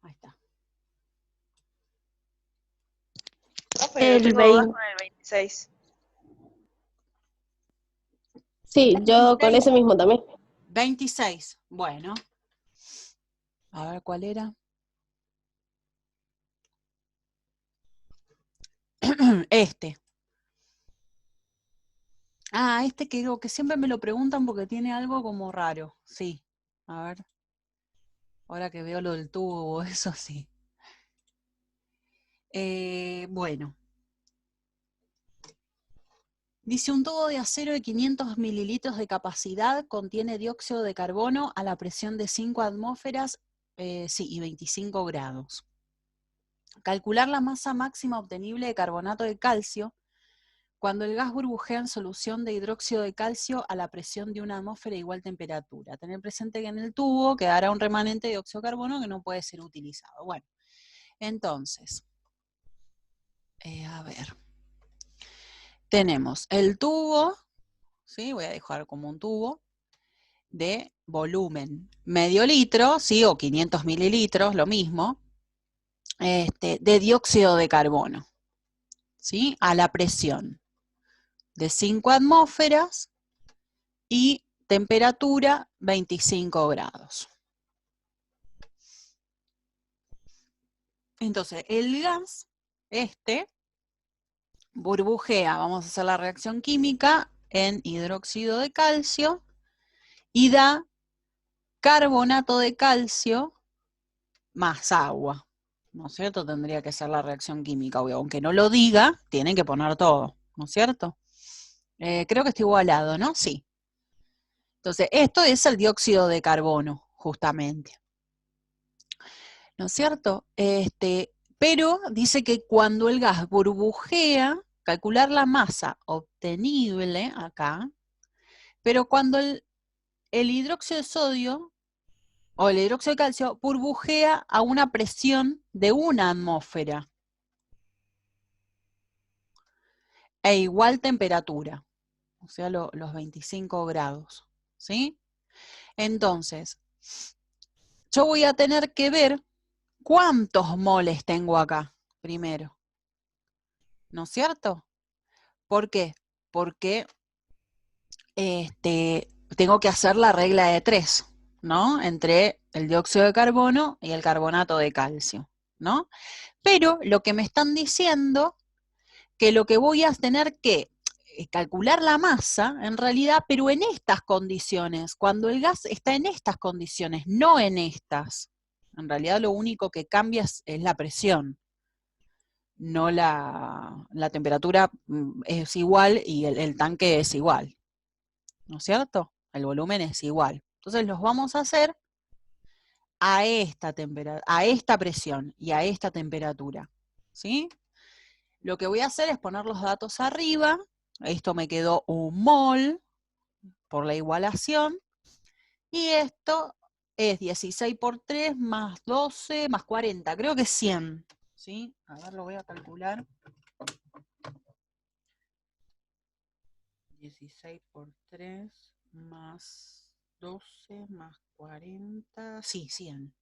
Ahí está. Profe, yo El tengo dudas 20. con el 26. Sí, yo con 26. ese mismo también. 26. Bueno. A ver cuál era. Este. Ah, este que siempre me lo preguntan porque tiene algo como raro. Sí. A ver. Ahora que veo lo del tubo, eso sí. Bueno. Dice, un tubo de acero de 500 mililitros de capacidad contiene dióxido de carbono a la presión de 5 atmósferas y 25 grados. Calcular la masa máxima obtenible de carbonato de calcio cuando el gas burbujea en solución de hidróxido de calcio a la presión de una atmósfera de igual temperatura. Tener presente que en el tubo quedará un remanente de dióxido de carbono que no puede ser utilizado. Bueno, entonces, a ver. Tenemos el tubo, ¿sí? Voy a dejar como un tubo de volumen medio litro, ¿sí? O 500 mililitros, lo mismo, de dióxido de carbono, ¿sí? A la presión de 5 atmósferas y temperatura 25 grados. Entonces, el gas, burbujea, vamos a hacer la reacción química en hidróxido de calcio y da carbonato de calcio más agua, ¿no es cierto? Tendría que ser la reacción química, obvio. Aunque no lo diga, tienen que poner todo, ¿no es cierto? Creo que está igualado, ¿no? Sí. Entonces, esto es el dióxido de carbono, justamente. ¿No es cierto? Pero dice que cuando el gas burbujea, calcular la masa obtenible acá, pero cuando el hidróxido de sodio o el hidróxido de calcio burbujea a una presión de 1 atmósfera e igual temperatura, o sea, los 25 grados, ¿sí? Entonces, yo voy a tener que ver cuántos moles tengo acá, primero, ¿no es cierto? ¿Por qué? Porque tengo que hacer la regla de 3, ¿no? Entre el dióxido de carbono y el carbonato de calcio, ¿no? Pero lo que me están diciendo, que lo que voy a tener que calcular la masa, en realidad, pero en estas condiciones, cuando el gas está en estas condiciones, no en estas. En realidad lo único que cambia es la presión, no la temperatura es igual y el tanque es igual, ¿no es cierto? El volumen es igual. Entonces los vamos a hacer a esta presión y a esta temperatura, ¿sí? Lo que voy a hacer es poner los datos arriba. Esto me quedó 1 mol por la igualación. Y esto es 16 por 3 más 12 más 40. Creo que es 100. ¿Sí? A ver, lo voy a calcular. 16 por 3 más 12 más 40. Sí, 100.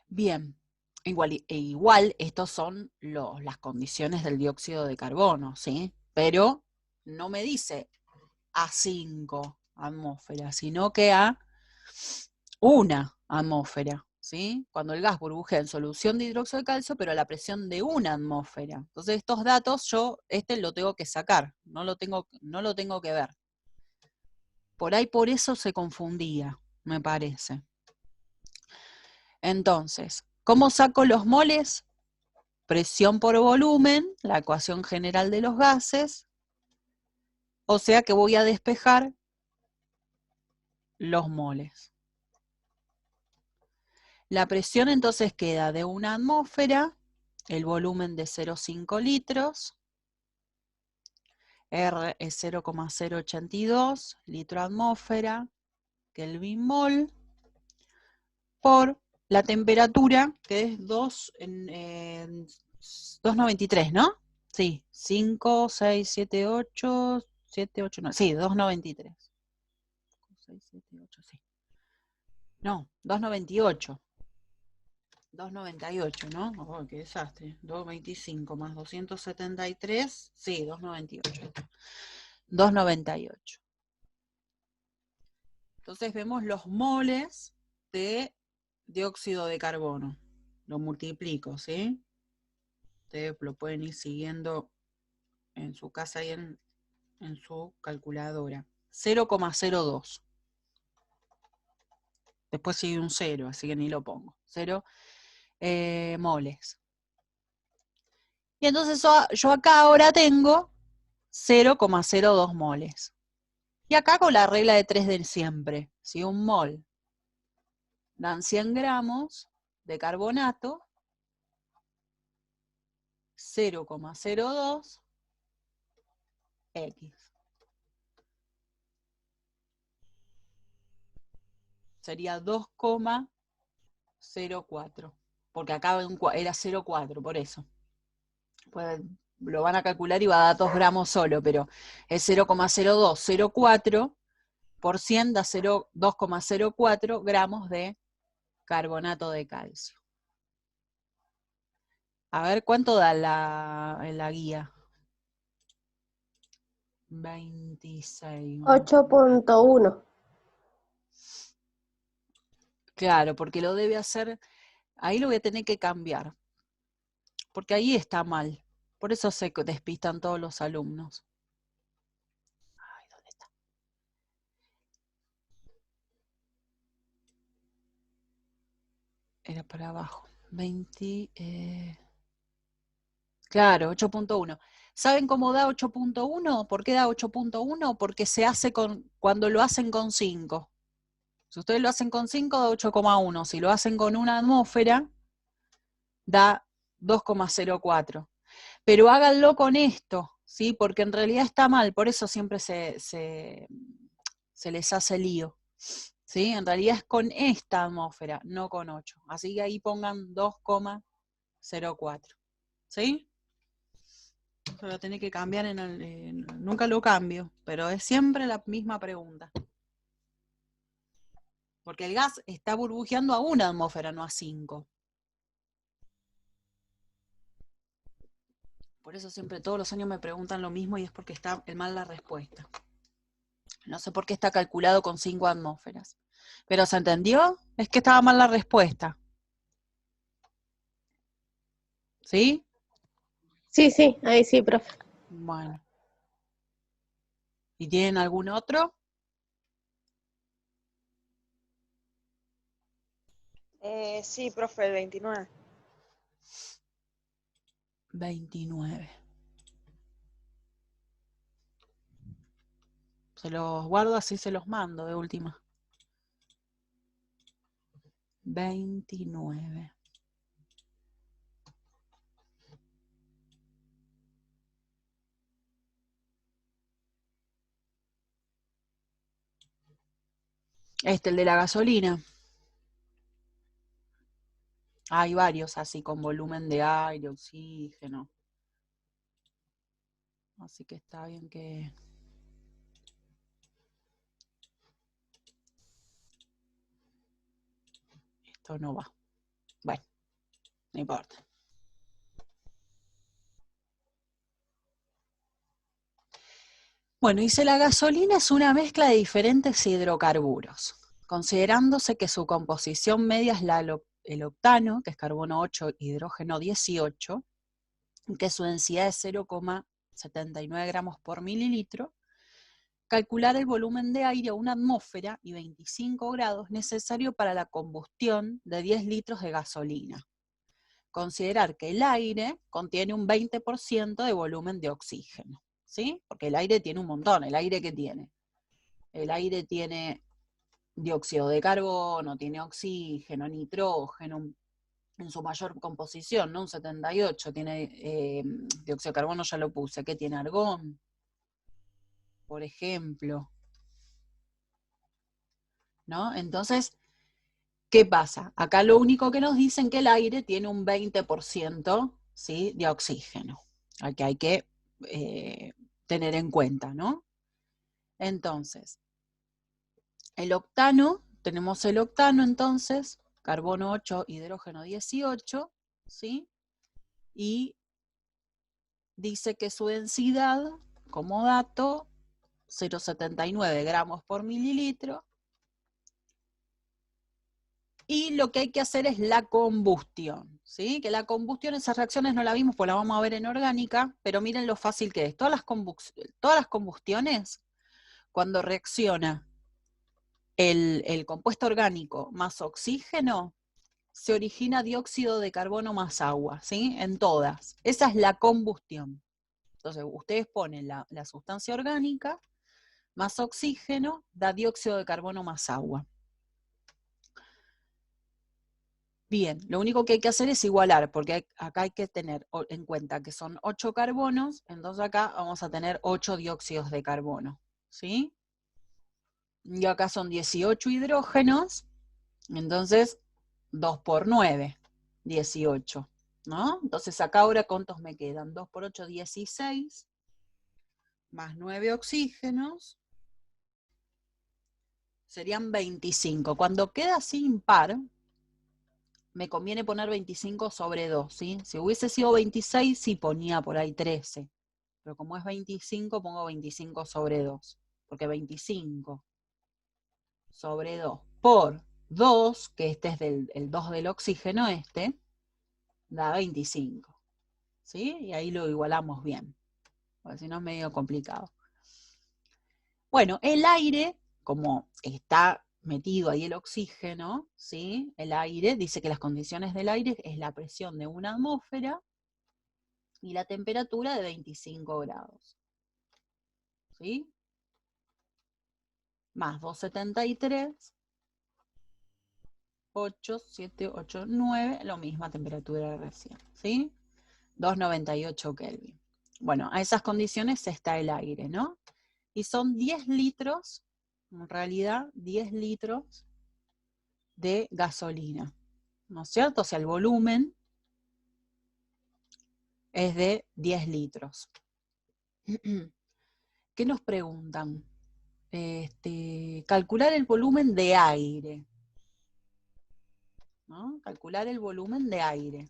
Bien. Igual estos son las condiciones del dióxido de carbono, ¿sí? Pero no me dice a 5 atmósferas, sino que a 1 atmósfera, ¿sí? Cuando el gas burbujea en solución de hidróxido de calcio, pero a la presión de 1 atmósfera. Entonces estos datos yo, lo tengo que sacar, no lo tengo que ver. Por ahí por eso se confundía, me parece. Entonces, ¿cómo saco los moles? Presión por volumen, la ecuación general de los gases, o sea que voy a despejar los moles. La presión entonces queda de 1 atmósfera, el volumen de 0,5 litros, R es 0,082 litro atmósfera, Kelvin mol, por la temperatura, que es 293, ¿no? Sí, 5, 6, 7, 8, 7, 8, 9, sí, 293. 6, 7, 8, sí. No, 2,98. 2,98, ¿no? Oh, qué desastre. 2,25 más 273. Sí, 2,98. 2,98. Entonces vemos los moles de dióxido de carbono. Lo multiplico, ¿sí? Ustedes lo pueden ir siguiendo en su casa y en su calculadora. 0,02. Después sigue un 0, así que ni lo pongo. 0 moles. Y entonces yo acá ahora tengo 0,02 moles. Y acá con la regla de 3 del siempre. Si un mol dan 100 gramos de carbonato, 0,02 X. Sería 2,04. Porque acá era 0,4, por eso. Pues lo van a calcular y va a dar 2 gramos solo, pero es 0,0204 por 100 da 2,04 gramos de carbonato de calcio. A ver, ¿cuánto da en la guía? 26. 8.1. Claro, porque lo debe hacer, ahí lo voy a tener que cambiar, porque ahí está mal. Por eso se despistan todos los alumnos. Ay, ¿dónde está? Era para abajo. 20. Claro, 8.1. ¿Saben cómo da 8.1? ¿Por qué da 8.1? Porque se hace cuando lo hacen con 5. Si ustedes lo hacen con 5, da 8,1. Si lo hacen con una atmósfera, da 2,04. Pero háganlo con esto, ¿sí? Porque en realidad está mal, por eso siempre se les hace lío. ¿Sí? En realidad es con esta atmósfera, no con 8. Así que ahí pongan 2,04. ¿Sí? Lo voy a tener que cambiar nunca lo cambio, pero es siempre la misma pregunta. Porque el gas está burbujeando a una atmósfera, no a 5. Por eso siempre todos los años me preguntan lo mismo y es porque está mal la respuesta. No sé por qué está calculado con 5 atmósferas. ¿Pero se entendió? Es que estaba mal la respuesta. ¿Sí? Sí, ahí sí, profe. Bueno. ¿Y tienen algún otro? Sí, profe, el 29. 29. Se los guardo así, se los mando de última. 29. El de la gasolina. Hay varios así, con volumen de aire, oxígeno. Así que está bien que... Esto no va. Bueno, no importa. Bueno, dice la gasolina es una mezcla de diferentes hidrocarburos, considerándose que su composición media es el octano, que es carbono 8, hidrógeno 18, que su densidad es 0,79 gramos por mililitro. Calcular el volumen de aire a una atmósfera y 25 grados necesario para la combustión de 10 litros de gasolina. Considerar que el aire contiene un 20% de volumen de oxígeno, ¿sí? Porque el aire tiene un montón. ¿El aire qué tiene? El aire tiene dióxido de carbono, tiene oxígeno, nitrógeno, en su mayor composición, ¿no? Un 78, tiene dióxido de carbono, ya lo puse. ¿Qué tiene? Argón, por ejemplo. ¿No? Entonces, ¿qué pasa? Acá lo único que nos dicen que el aire tiene un 20%, ¿sí? De oxígeno, al que hay que tener en cuenta, ¿no? Entonces, el octano tenemos el octano entonces, carbono 8, hidrógeno 18, ¿sí? Y dice que su densidad, como dato, 0,79 gramos por mililitro. Y lo que hay que hacer es la combustión, ¿sí? Que la combustión, esas reacciones no la vimos, pues la vamos a ver en orgánica, pero miren lo fácil que es. Todas las combustiones, cuando reacciona el compuesto orgánico más oxígeno, se origina dióxido de carbono más agua, ¿sí? En todas. Esa es la combustión. Entonces, ustedes ponen la sustancia orgánica más oxígeno, da dióxido de carbono más agua. Bien, lo único que hay que hacer es igualar, porque acá hay que tener en cuenta que son 8 carbonos, entonces acá vamos a tener 8 dióxidos de carbono, ¿sí? Y acá son 18 hidrógenos, entonces 2 por 9, 18, ¿no? Entonces acá ahora, ¿cuántos me quedan? 2 por 8, 16, más 9 oxígenos, serían 25. Cuando queda así impar, me conviene poner 25 sobre 2, ¿sí? Si hubiese sido 26, sí ponía por ahí 13. Pero como es 25, pongo 25 sobre 2. Porque 25 sobre 2 por 2, que este es el 2 del oxígeno da 25. ¿Sí? Y ahí lo igualamos bien. Porque si no es medio complicado. Bueno, el aire, como está metido ahí el oxígeno, ¿sí? El aire, dice que las condiciones del aire es la presión de una atmósfera y la temperatura de 25 grados. ¿Sí? Más 273, 8, 7, 8, 9, la misma temperatura de recién. ¿Sí? 298 Kelvin. Bueno, a esas condiciones está el aire, ¿no? Y son 10 litros, en realidad 10 litros de gasolina, ¿no es cierto? O sea, el volumen es de 10 litros. ¿Qué nos preguntan? Calcular el volumen de aire, ¿no? Calcular el volumen de aire.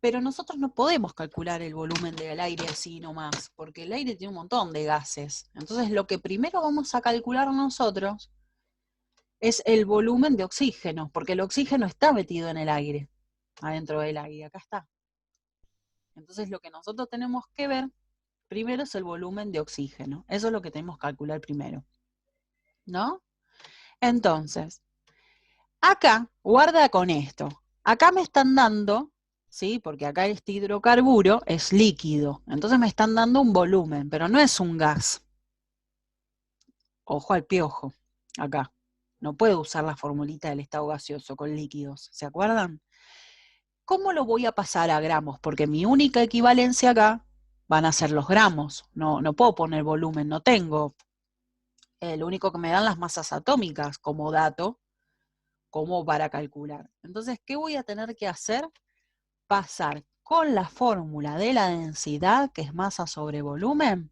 Pero nosotros no podemos calcular el volumen del aire así nomás, porque el aire tiene un montón de gases. Entonces lo que primero vamos a calcular nosotros es el volumen de oxígeno, porque el oxígeno está metido en el aire, adentro del aire, acá está. Entonces lo que nosotros tenemos que ver primero es el volumen de oxígeno. Eso es lo que tenemos que calcular primero, ¿no? Entonces, acá, guarda con esto. Acá me están dando, ¿sí? Porque acá este hidrocarburo es líquido. Entonces me están dando un volumen, pero no es un gas. Ojo al piojo, acá. No puedo usar la formulita del estado gaseoso con líquidos, ¿se acuerdan? ¿Cómo lo voy a pasar a gramos? Porque mi única equivalencia acá van a ser los gramos. No puedo poner volumen, no tengo. Lo único que me dan las masas atómicas como dato, como para calcular. Entonces, ¿qué voy a tener que hacer? Pasar con la fórmula de la densidad, que es masa sobre volumen,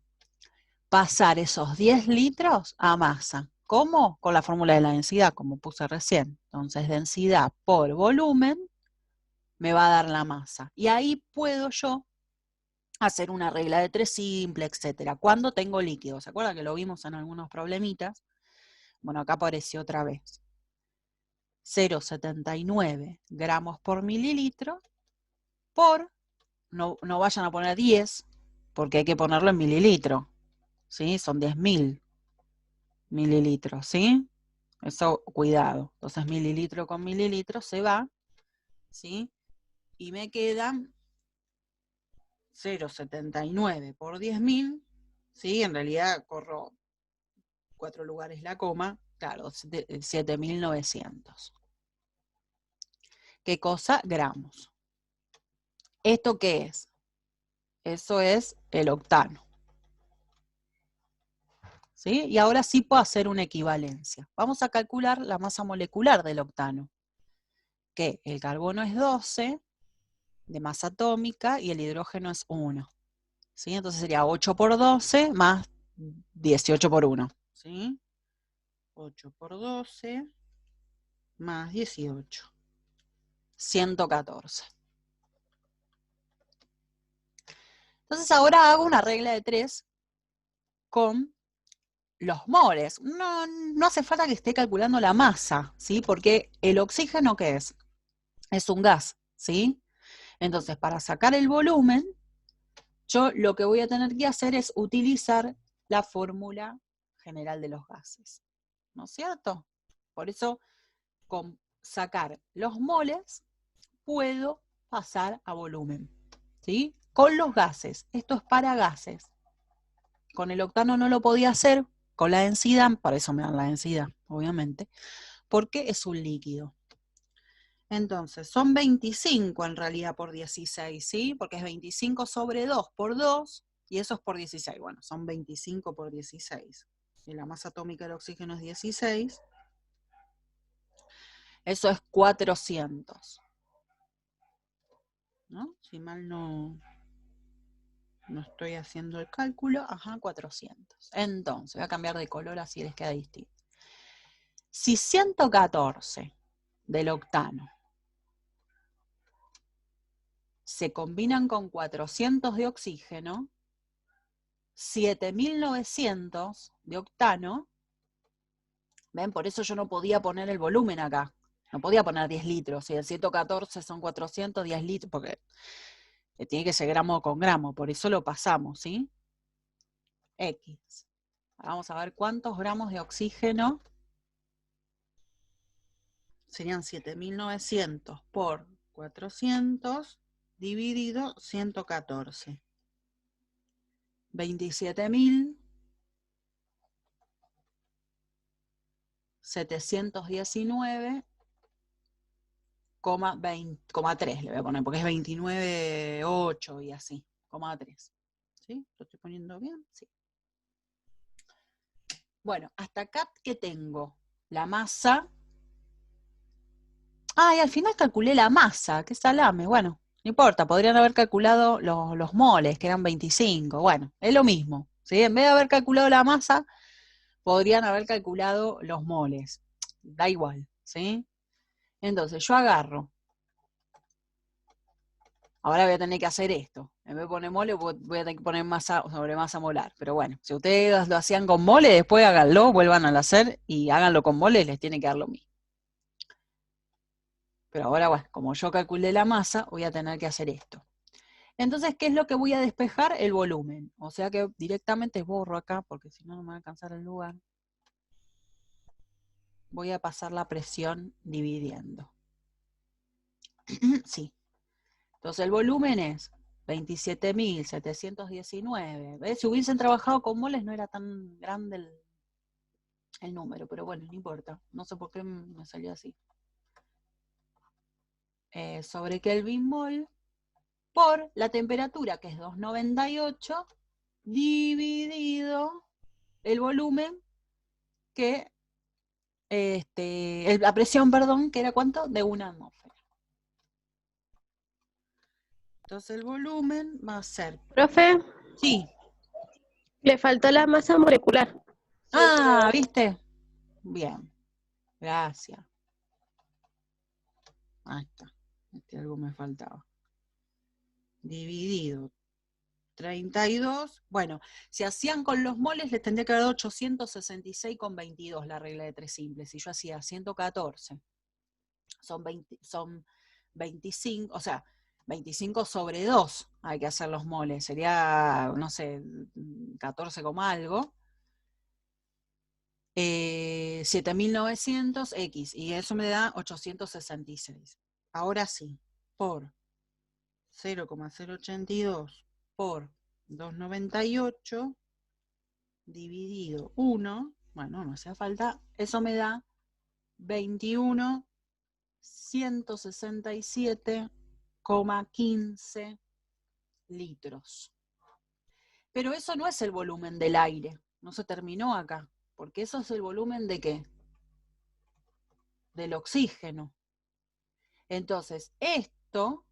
pasar esos 10 litros a masa. ¿Cómo? Con la fórmula de la densidad, como puse recién. Entonces, densidad por volumen me va a dar la masa. Y ahí puedo yo hacer una regla de 3 simple, etcétera. Cuando tengo líquido. ¿Se acuerdan que lo vimos en algunos problemitas? Bueno, acá apareció otra vez. 0,79 gramos por mililitro por, no vayan a poner 10, porque hay que ponerlo en mililitro, ¿sí? Son 10.000 mililitros, ¿sí? Eso, cuidado. Entonces, mililitro con mililitro se va, ¿sí? Y me quedan 0,79 por 10.000, ¿sí? En realidad corro 4 lugares la coma, claro, 7.900. ¿Qué cosa? Gramos. ¿Esto qué es? Eso es el octano. ¿Sí? Y ahora sí puedo hacer una equivalencia. Vamos a calcular la masa molecular del octano, que el carbono es 12 de masa atómica y el hidrógeno es 1. ¿Sí? Entonces sería 8 por 12 más 18 por 1. ¿Sí? 8 por 12 más 18. 114. Entonces ahora hago una regla de 3 con los moles. No hace falta que esté calculando la masa, ¿sí? Porque el oxígeno, ¿qué es? Es un gas, ¿sí? Entonces, para sacar el volumen, yo lo que voy a tener que hacer es utilizar la fórmula general de los gases, ¿no es cierto? Por eso, con sacar los moles, puedo pasar a volumen, ¿sí? Con los gases, esto es para gases. Con el octano no lo podía hacer, con la densidad, para eso me dan la densidad, obviamente, porque es un líquido. Entonces, son 25 en realidad por 16, ¿sí? Porque es 25 sobre 2 por 2, y eso es por 16. Bueno, son 25 por 16. Y la masa atómica del oxígeno es 16. Eso es 400. ¿No? Si mal no estoy haciendo el cálculo, ajá, 400. Entonces, voy a cambiar de color así les queda distinto. Si 114 del octano se combinan con 400 de oxígeno, 7900 de octano, ¿ven? Por eso yo no podía poner el volumen acá. No podía poner 10 litros. Si el 114 son 400, 10 litros, porque tiene que ser gramo con gramo. Por eso lo pasamos, ¿sí? X. Vamos a ver cuántos gramos de oxígeno serían 7900 por 400 dividido 114. 27.719,3 le voy a poner, porque es 29,8 y así, 3. ¿Sí? ¿Lo estoy poniendo bien? Sí. Bueno, hasta acá, ¿qué tengo? La masa. Ah, y al final calculé la masa, qué salame. Bueno, no importa, podrían haber calculado los moles, que eran 25. Bueno, es lo mismo, ¿sí? En vez de haber calculado la masa, podrían haber calculado los moles. Da igual, ¿sí? Entonces, yo agarro. Ahora voy a tener que hacer esto. En vez de poner mole, voy a tener que poner masa sobre masa molar. Pero bueno, si ustedes lo hacían con mole, después háganlo, vuelvan a hacer y háganlo con mole, les tiene que dar lo mismo. Pero ahora, bueno, como yo calculé la masa, voy a tener que hacer esto. Entonces, ¿qué es lo que voy a despejar? El volumen. O sea que directamente borro acá, porque si no, no me va a alcanzar el lugar. Voy a pasar la presión dividiendo. Sí. Entonces, el volumen es 27.719. ¿Ves? Si hubiesen trabajado con moles, no era tan grande el número, pero bueno, no importa. No sé por qué me salió así. Sobre Kelvin mol por la temperatura, que es 298, dividido el volumen, que la presión, perdón, que era ¿cuánto? De 1 atmósfera. Entonces el volumen va a ser... Profe, Sí. le faltó la masa molecular. Ah, ¿viste? Bien. Gracias. Ahí está. Algo me faltaba. Dividido 32. Bueno, si hacían con los moles, les tendría que haber dado 866,22 la regla de 3 simples. Si yo hacía 114, son 25, o sea, 25 sobre 2 hay que hacer los moles. Sería, no sé, 14, algo. 7.900 X, y eso me da 866. Ahora sí, por 0,082 por 298 dividido 1, bueno, no hace falta, eso me da 21.167,15 litros. Pero eso no es el volumen del aire, no se terminó acá, porque eso es el volumen ¿de qué? Del oxígeno. Entonces, esto,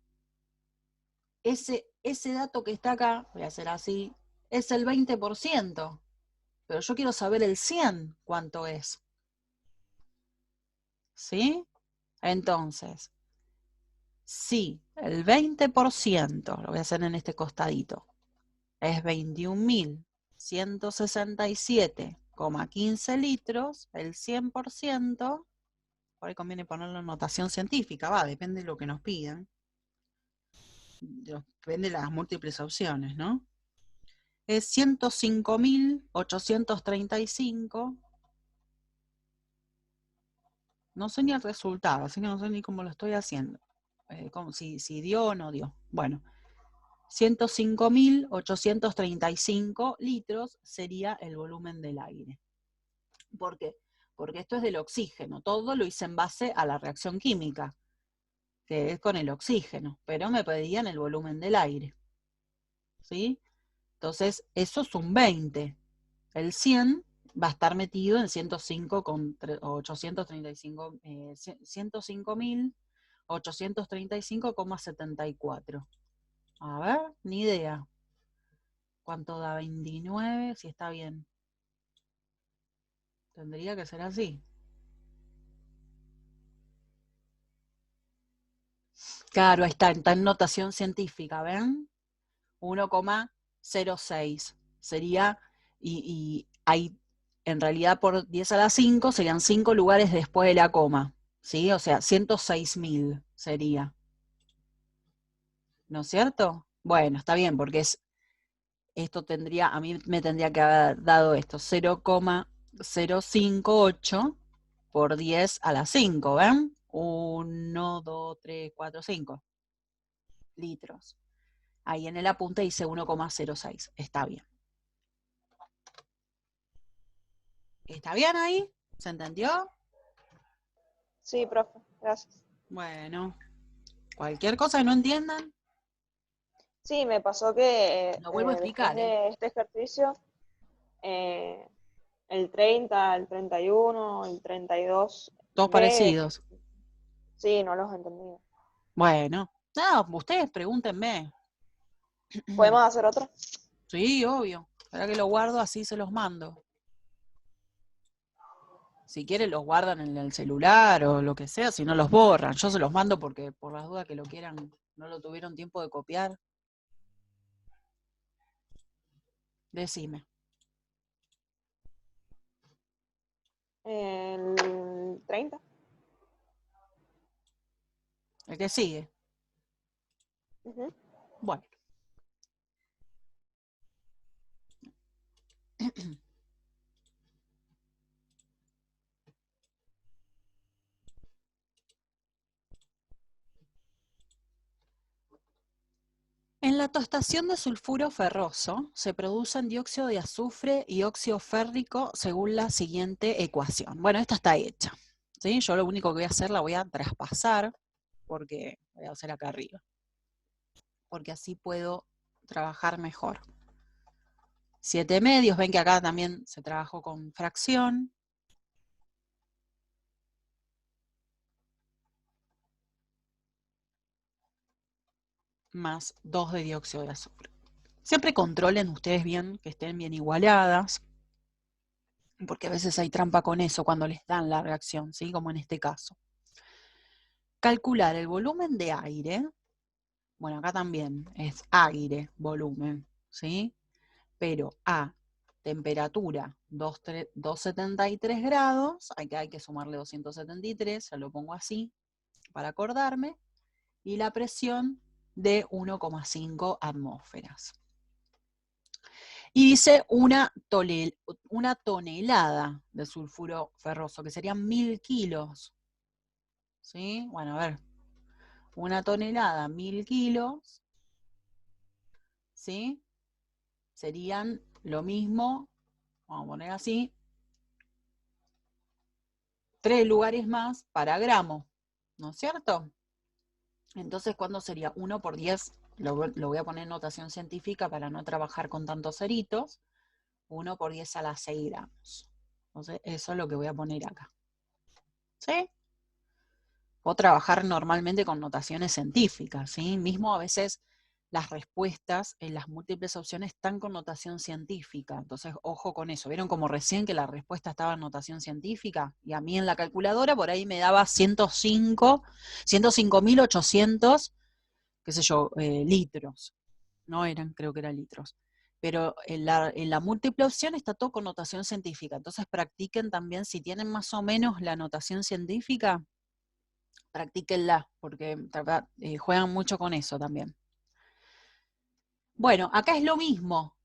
ese dato que está acá, voy a hacer así, es el 20%, pero yo quiero saber el 100 cuánto es. ¿sí? Entonces, si el 20%, lo voy a hacer en este costadito, es 21.167,15 litros, el 100%, por ahí conviene ponerlo en notación científica, depende de lo que nos pidan. Depende de las múltiples opciones, ¿no? Es 105.835. No sé ni el resultado, así que no sé ni cómo lo estoy haciendo. Si dio o no dio. Bueno, 105.835 litros sería el volumen del aire. ¿Por qué? Porque esto es del oxígeno. Todo lo hice en base a la reacción química, que es con el oxígeno, pero me pedían el volumen del aire. ¿Sí? Entonces, eso es un 20. El 100 va a estar metido en 105.835,74. A ver, ni idea. ¿Cuánto da 29? Si está bien. Tendría que ser así. Claro, ahí está en notación científica, ¿ven? 1,06 sería, y hay, en realidad por 10 a la 5 serían 5 lugares después de la coma, ¿sí? O sea, 106.000 sería. ¿No es cierto? Bueno, está bien, porque esto tendría, a mí me tendría que haber dado esto, 0,058 por 10 a la 5, ¿ven? 1, 2, 3, 4, 5 litros. Ahí en el apunte dice 1,06, está bien. ¿Está bien ahí? ¿Se entendió? Sí, profe, gracias. Bueno, cualquier cosa que no entiendan, Sí, me pasó que lo vuelvo a después explicar, ¿eh? de este ejercicio, eh, el 30, el 31, el 32 Todos B, parecidos. sí, no los entendí. Bueno, no, ustedes pregúntenme. ¿Podemos hacer otro? Sí, obvio. Para que lo guardo, así se los mando. Si quieren los guardan en el celular o lo que sea, si no los borran. Yo se los mando porque por las dudas que lo quieran, no lo tuvieron tiempo de copiar. Decime. El 30. El que sigue. Ujú. Bueno. En la tostación de sulfuro ferroso se producen dióxido de azufre y óxido férrico según la siguiente ecuación. Bueno, esta está hecha, ¿sí? Yo lo único que voy a hacer la voy a traspasar, porque voy a hacer acá arriba, porque así puedo trabajar mejor. 7 medios, ven que acá también se trabajó con fracción. Más 2 de dióxido de azufre. Siempre controlen ustedes bien, que estén bien igualadas, porque a veces hay trampa con eso cuando les dan la reacción, ¿sí? Como en este caso. Calcular el volumen de aire, bueno, acá también es aire, volumen, ¿sí? Pero a temperatura 273 grados, hay que sumarle 273, ya lo pongo así, para acordarme, y la presión de 1,5 atmósferas. Y dice una tonelada de sulfuro ferroso, que serían 1000 kilos. ¿Sí? Bueno, a ver. Una tonelada, 1000 kilos. ¿Sí? Serían lo mismo, vamos a poner así, 3 lugares más para gramo. ¿No es cierto? Entonces, ¿cuándo sería? 1 por 10, lo voy a poner en notación científica para no trabajar con tantos ceritos. 1 por 10 a la 6 gramos. Entonces, eso es lo que voy a poner acá. ¿Sí? O trabajar normalmente con notaciones científicas, ¿sí? Mismo a veces las respuestas en las múltiples opciones están con notación científica. Entonces, ojo con eso. ¿Vieron como recién que la respuesta estaba en notación científica? Y a mí en la calculadora por ahí me daba 105.800, qué sé yo, litros. No eran, creo que eran litros. Pero en la múltiple opción está todo con notación científica. Entonces practiquen también, si tienen más o menos la notación científica, practíquenla, porque juegan mucho con eso también. Bueno, acá es lo mismo.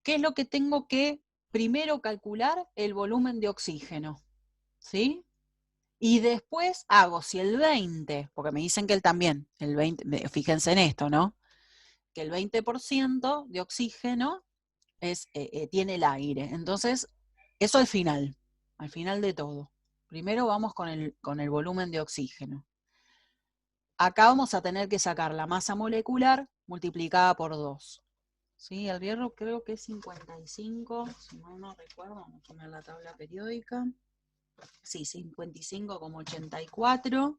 ¿Qué es lo que tengo que primero calcular? El volumen de oxígeno, ¿sí? Y después hago, si el 20, porque me dicen que él también, el 20, fíjense en esto, ¿no? Que el 20% de oxígeno tiene el aire. Entonces, eso al final de todo. Primero vamos con el volumen de oxígeno. Acá vamos a tener que sacar la masa molecular multiplicada por 2. ¿Sí? El hierro creo que es 55, si mal no recuerdo, vamos a poner la tabla periódica. Sí, 55,84.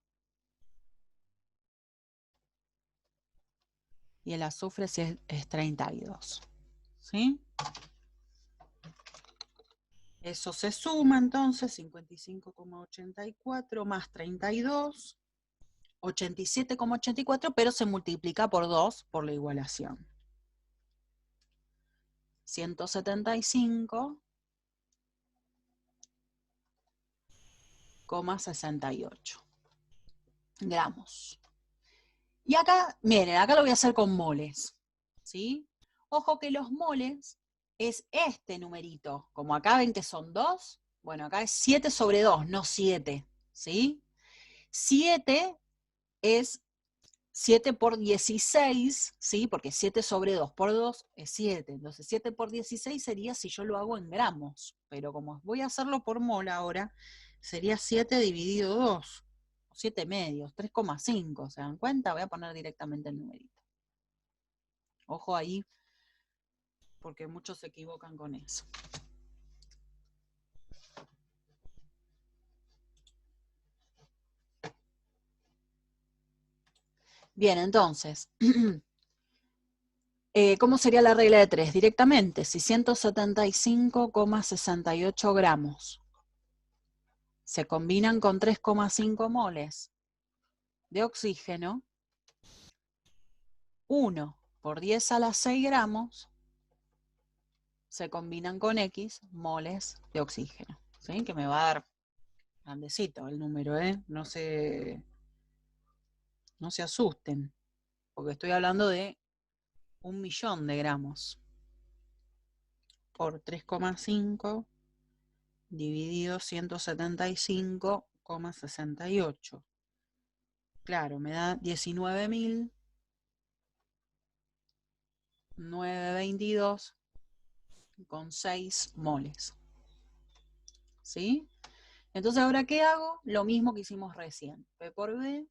Y el azufre es 32. ¿Sí? Eso se suma entonces, 55,84 más 32, 87,84, pero se multiplica por 2 por la igualación. 175,68 gramos. Y acá, miren, acá lo voy a hacer con moles, ¿sí? Ojo que los moles es este numerito. Como acá ven que son 2, bueno, acá es 7 sobre 2, no 7, ¿sí? 7 es 7 por 16, ¿sí? Porque 7 sobre 2 por 2 es 7. Entonces 7 por 16 sería si yo lo hago en gramos. Pero como voy a hacerlo por mol ahora, sería 7 dividido 2. 7 medios, 3,5. ¿Se dan cuenta? Voy a poner directamente el numerito. Ojo ahí, porque muchos se equivocan con eso. Bien, entonces, ¿cómo sería la regla de 3? Directamente, si 175,68 gramos se combinan con 3,5 moles de oxígeno, 1 por 10 a la 6 gramos se combinan con X moles de oxígeno. ¿Sí? Que me va a dar grandecito el número, ¿eh? No se asusten, porque estoy hablando de 1.000.000 de gramos por 3,5 dividido 175,68. Claro, me da 19.922,6 moles. ¿Sí? Entonces, ¿ahora qué hago? Lo mismo que hicimos recién. P por B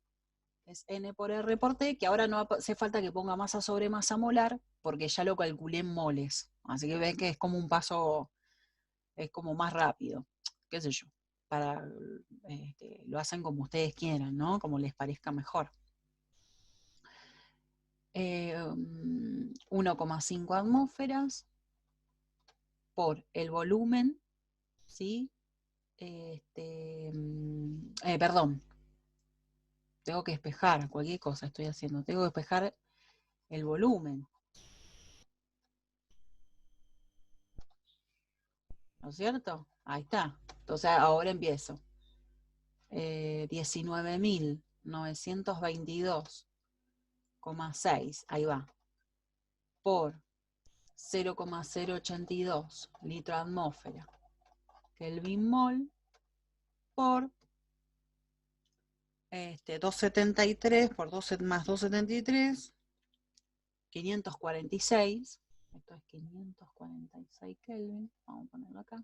es N por R por T, que ahora no hace falta que ponga masa sobre masa molar, porque ya lo calculé en moles. Así que ven que es como un paso, es como más rápido, qué sé yo. Lo hacen como ustedes quieran, ¿no? Como les parezca mejor. 1,5 atmósferas por el volumen, ¿sí? Perdón, tengo que despejar cualquier cosa estoy haciendo, tengo que despejar el volumen, ¿no es cierto? Ahí está. Entonces ahora empiezo. 19.922,6, ahí va, por 0,082 litro atmósfera Kelvin mol por 273 por 2 más 273, 546. Esto es 546 Kelvin, vamos a ponerlo acá.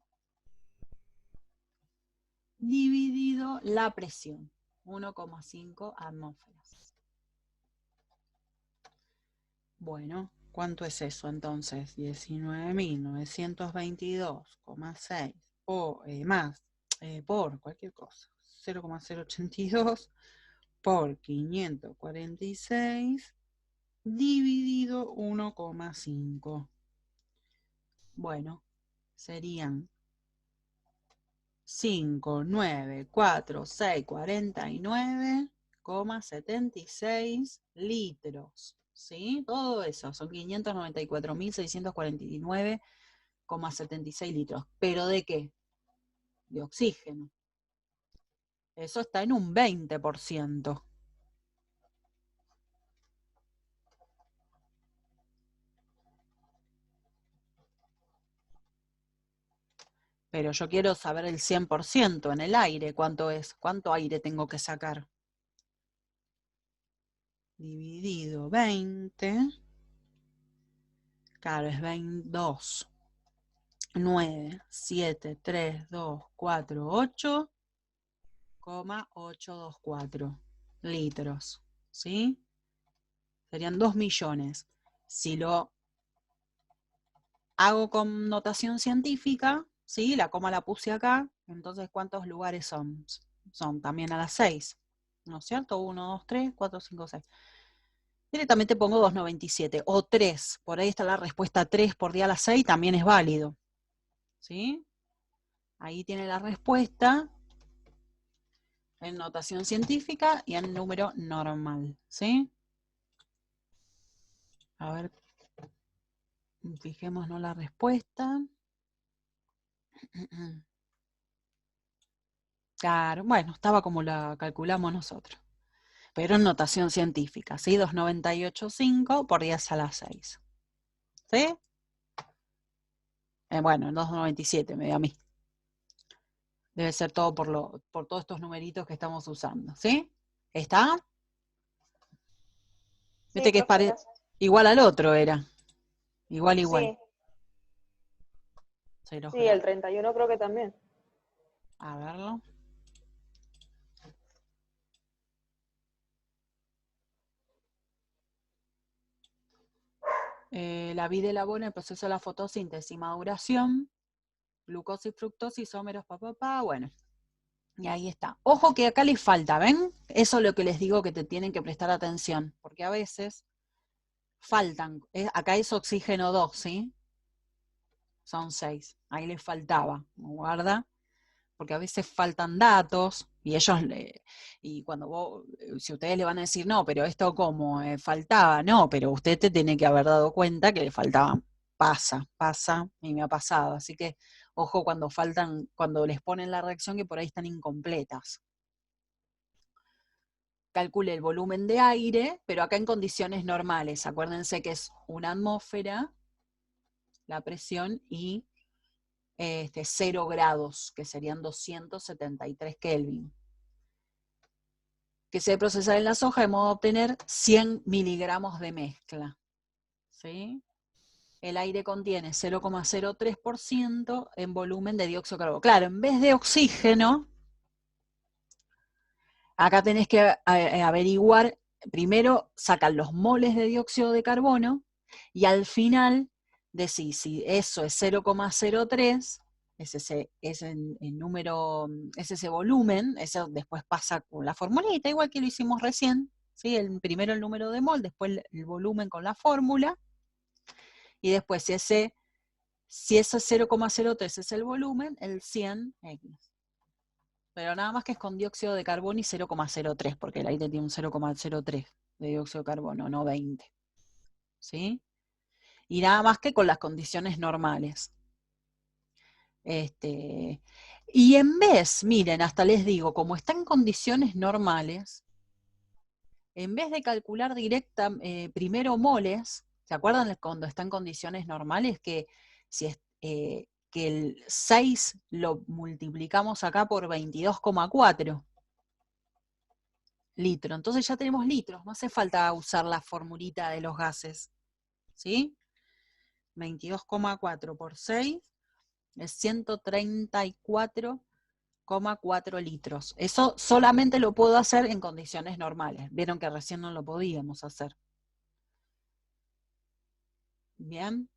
Dividido la presión, 1,5 atmósferas. Bueno, ¿cuánto es eso entonces? 19.922,6 más por cualquier cosa. 0,082 por 546 dividido 1,5. Bueno, serían 5, 9, 4, 6, 49,76 litros. ¿Sí? Todo eso, son 594.649,76 litros. ¿Pero de qué? De oxígeno. Eso está en un 20%. Pero yo quiero saber el 100% en el aire, ¿cuánto es? ¿Cuánto aire tengo que sacar? Dividido 20. Claro, es 22. 9, 7, 3, 2, 4, 8,824 litros. ¿Sí? Serían 2 millones. Si lo hago con notación científica, ¿sí? La coma la puse acá, entonces ¿cuántos lugares son? Son también a las 6, ¿no es cierto? 1, 2, 3, 4, 5, 6. Directamente pongo 2,97 o 3. Por ahí está la respuesta 3 por día a las 6, también es válido. ¿Sí? Ahí tiene la respuesta en notación científica y en número normal. ¿Sí? A ver, fijémonos la respuesta. Claro, bueno, estaba como la calculamos nosotros. Pero en notación científica, ¿sí? 2,985 por 10 a la 6. ¿Sí? Bueno, en 2,97 me dio a mí. Debe ser todo por todos estos numeritos que estamos usando, ¿sí? ¿Está? Viste Sí, que profe, gracias. igual al otro era. Igual. Sí, Ceros sí, el grados. 31 creo que también. A verlo. La vida elabora el proceso de la fotosíntesis, maduración, glucosa y fructosa, isómeros, bueno. Y ahí está. Ojo que acá les falta, ¿ven? Eso es lo que les digo que te tienen que prestar atención, porque a veces faltan, acá es oxígeno 2, ¿sí? Son 6, ahí les faltaba, guarda, porque a veces faltan datos, y ellos, y cuando vos, si ustedes le van a decir, no, pero esto como faltaba, no, pero usted te tiene que haber dado cuenta que le faltaban, pasa, y me ha pasado, así que ojo cuando faltan, cuando les ponen la reacción que por ahí están incompletas. Calcule el volumen de aire, pero acá en condiciones normales. Acuérdense que es una atmósfera, la presión, y 0 grados, que serían 273 Kelvin. Que se debe procesar en la soja de modo de obtener 100 miligramos de mezcla. ¿Sí? El aire contiene 0,03% en volumen de dióxido de carbono. Claro, en vez de oxígeno, acá tenés que averiguar, primero sacan los moles de dióxido de carbono y al final decís si eso es 0,03, es ese número, es ese volumen, eso después pasa con la formulita, igual que lo hicimos recién, ¿sí? Primero el número de mol, después el volumen con la fórmula, y después si ese 0,03 es el volumen, el 100x. Pero nada más que es con dióxido de carbono y 0,03, porque el aire tiene un 0,03 de dióxido de carbono, no 20. ¿Sí? Y nada más que con las condiciones normales. Y en vez, miren, hasta les digo, como está en condiciones normales, en vez de calcular primero moles, ¿se acuerdan cuando está en condiciones normales? Que si es, que el 6 lo multiplicamos acá por 22,4 litros. Entonces ya tenemos litros, no hace falta usar la formulita de los gases. ¿Sí? 22,4 por 6 es 134,4 litros. Eso solamente lo puedo hacer en condiciones normales. Vieron que recién no lo podíamos hacer. Bien.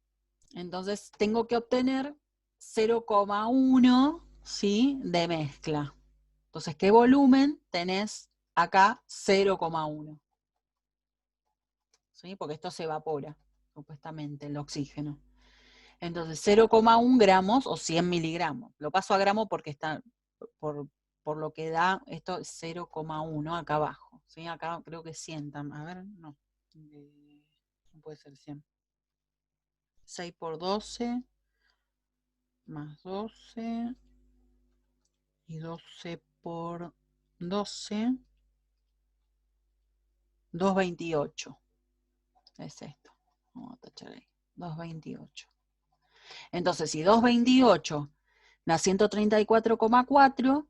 Entonces tengo que obtener 0,1, ¿sí? De mezcla. Entonces, ¿qué volumen tenés acá? 0,1. ¿sí? Porque esto se evapora, supuestamente, el oxígeno. Entonces, 0,1 gramos o 100 miligramos. Lo paso a gramo porque está, por lo que da, esto es 0,1 acá abajo. ¿Sí? Acá creo que 100. A ver, no. No puede ser 100. 6 por 12, más 12, y 12 por 12, 228. Es esto. Vamos a tachar ahí. 228. Entonces, si 228 da 134,4,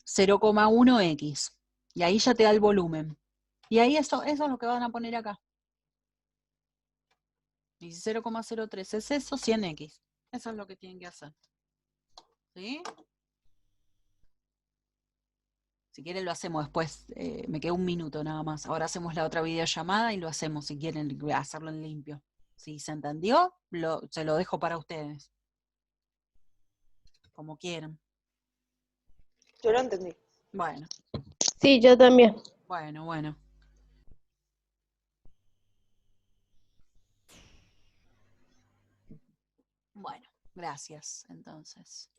0,1x. Y ahí ya te da el volumen. Y ahí eso es lo que van a poner acá. Y si 0,03 es eso, 100x. Eso es lo que tienen que hacer. ¿Sí? Si quieren lo hacemos después. Me queda un minuto nada más. Ahora hacemos la otra videollamada y lo hacemos si quieren hacerlo en limpio. Si se entendió, se lo dejo para ustedes. Como quieran. Yo lo entendí. Bueno, Sí, yo también. bueno. Bueno, gracias, entonces.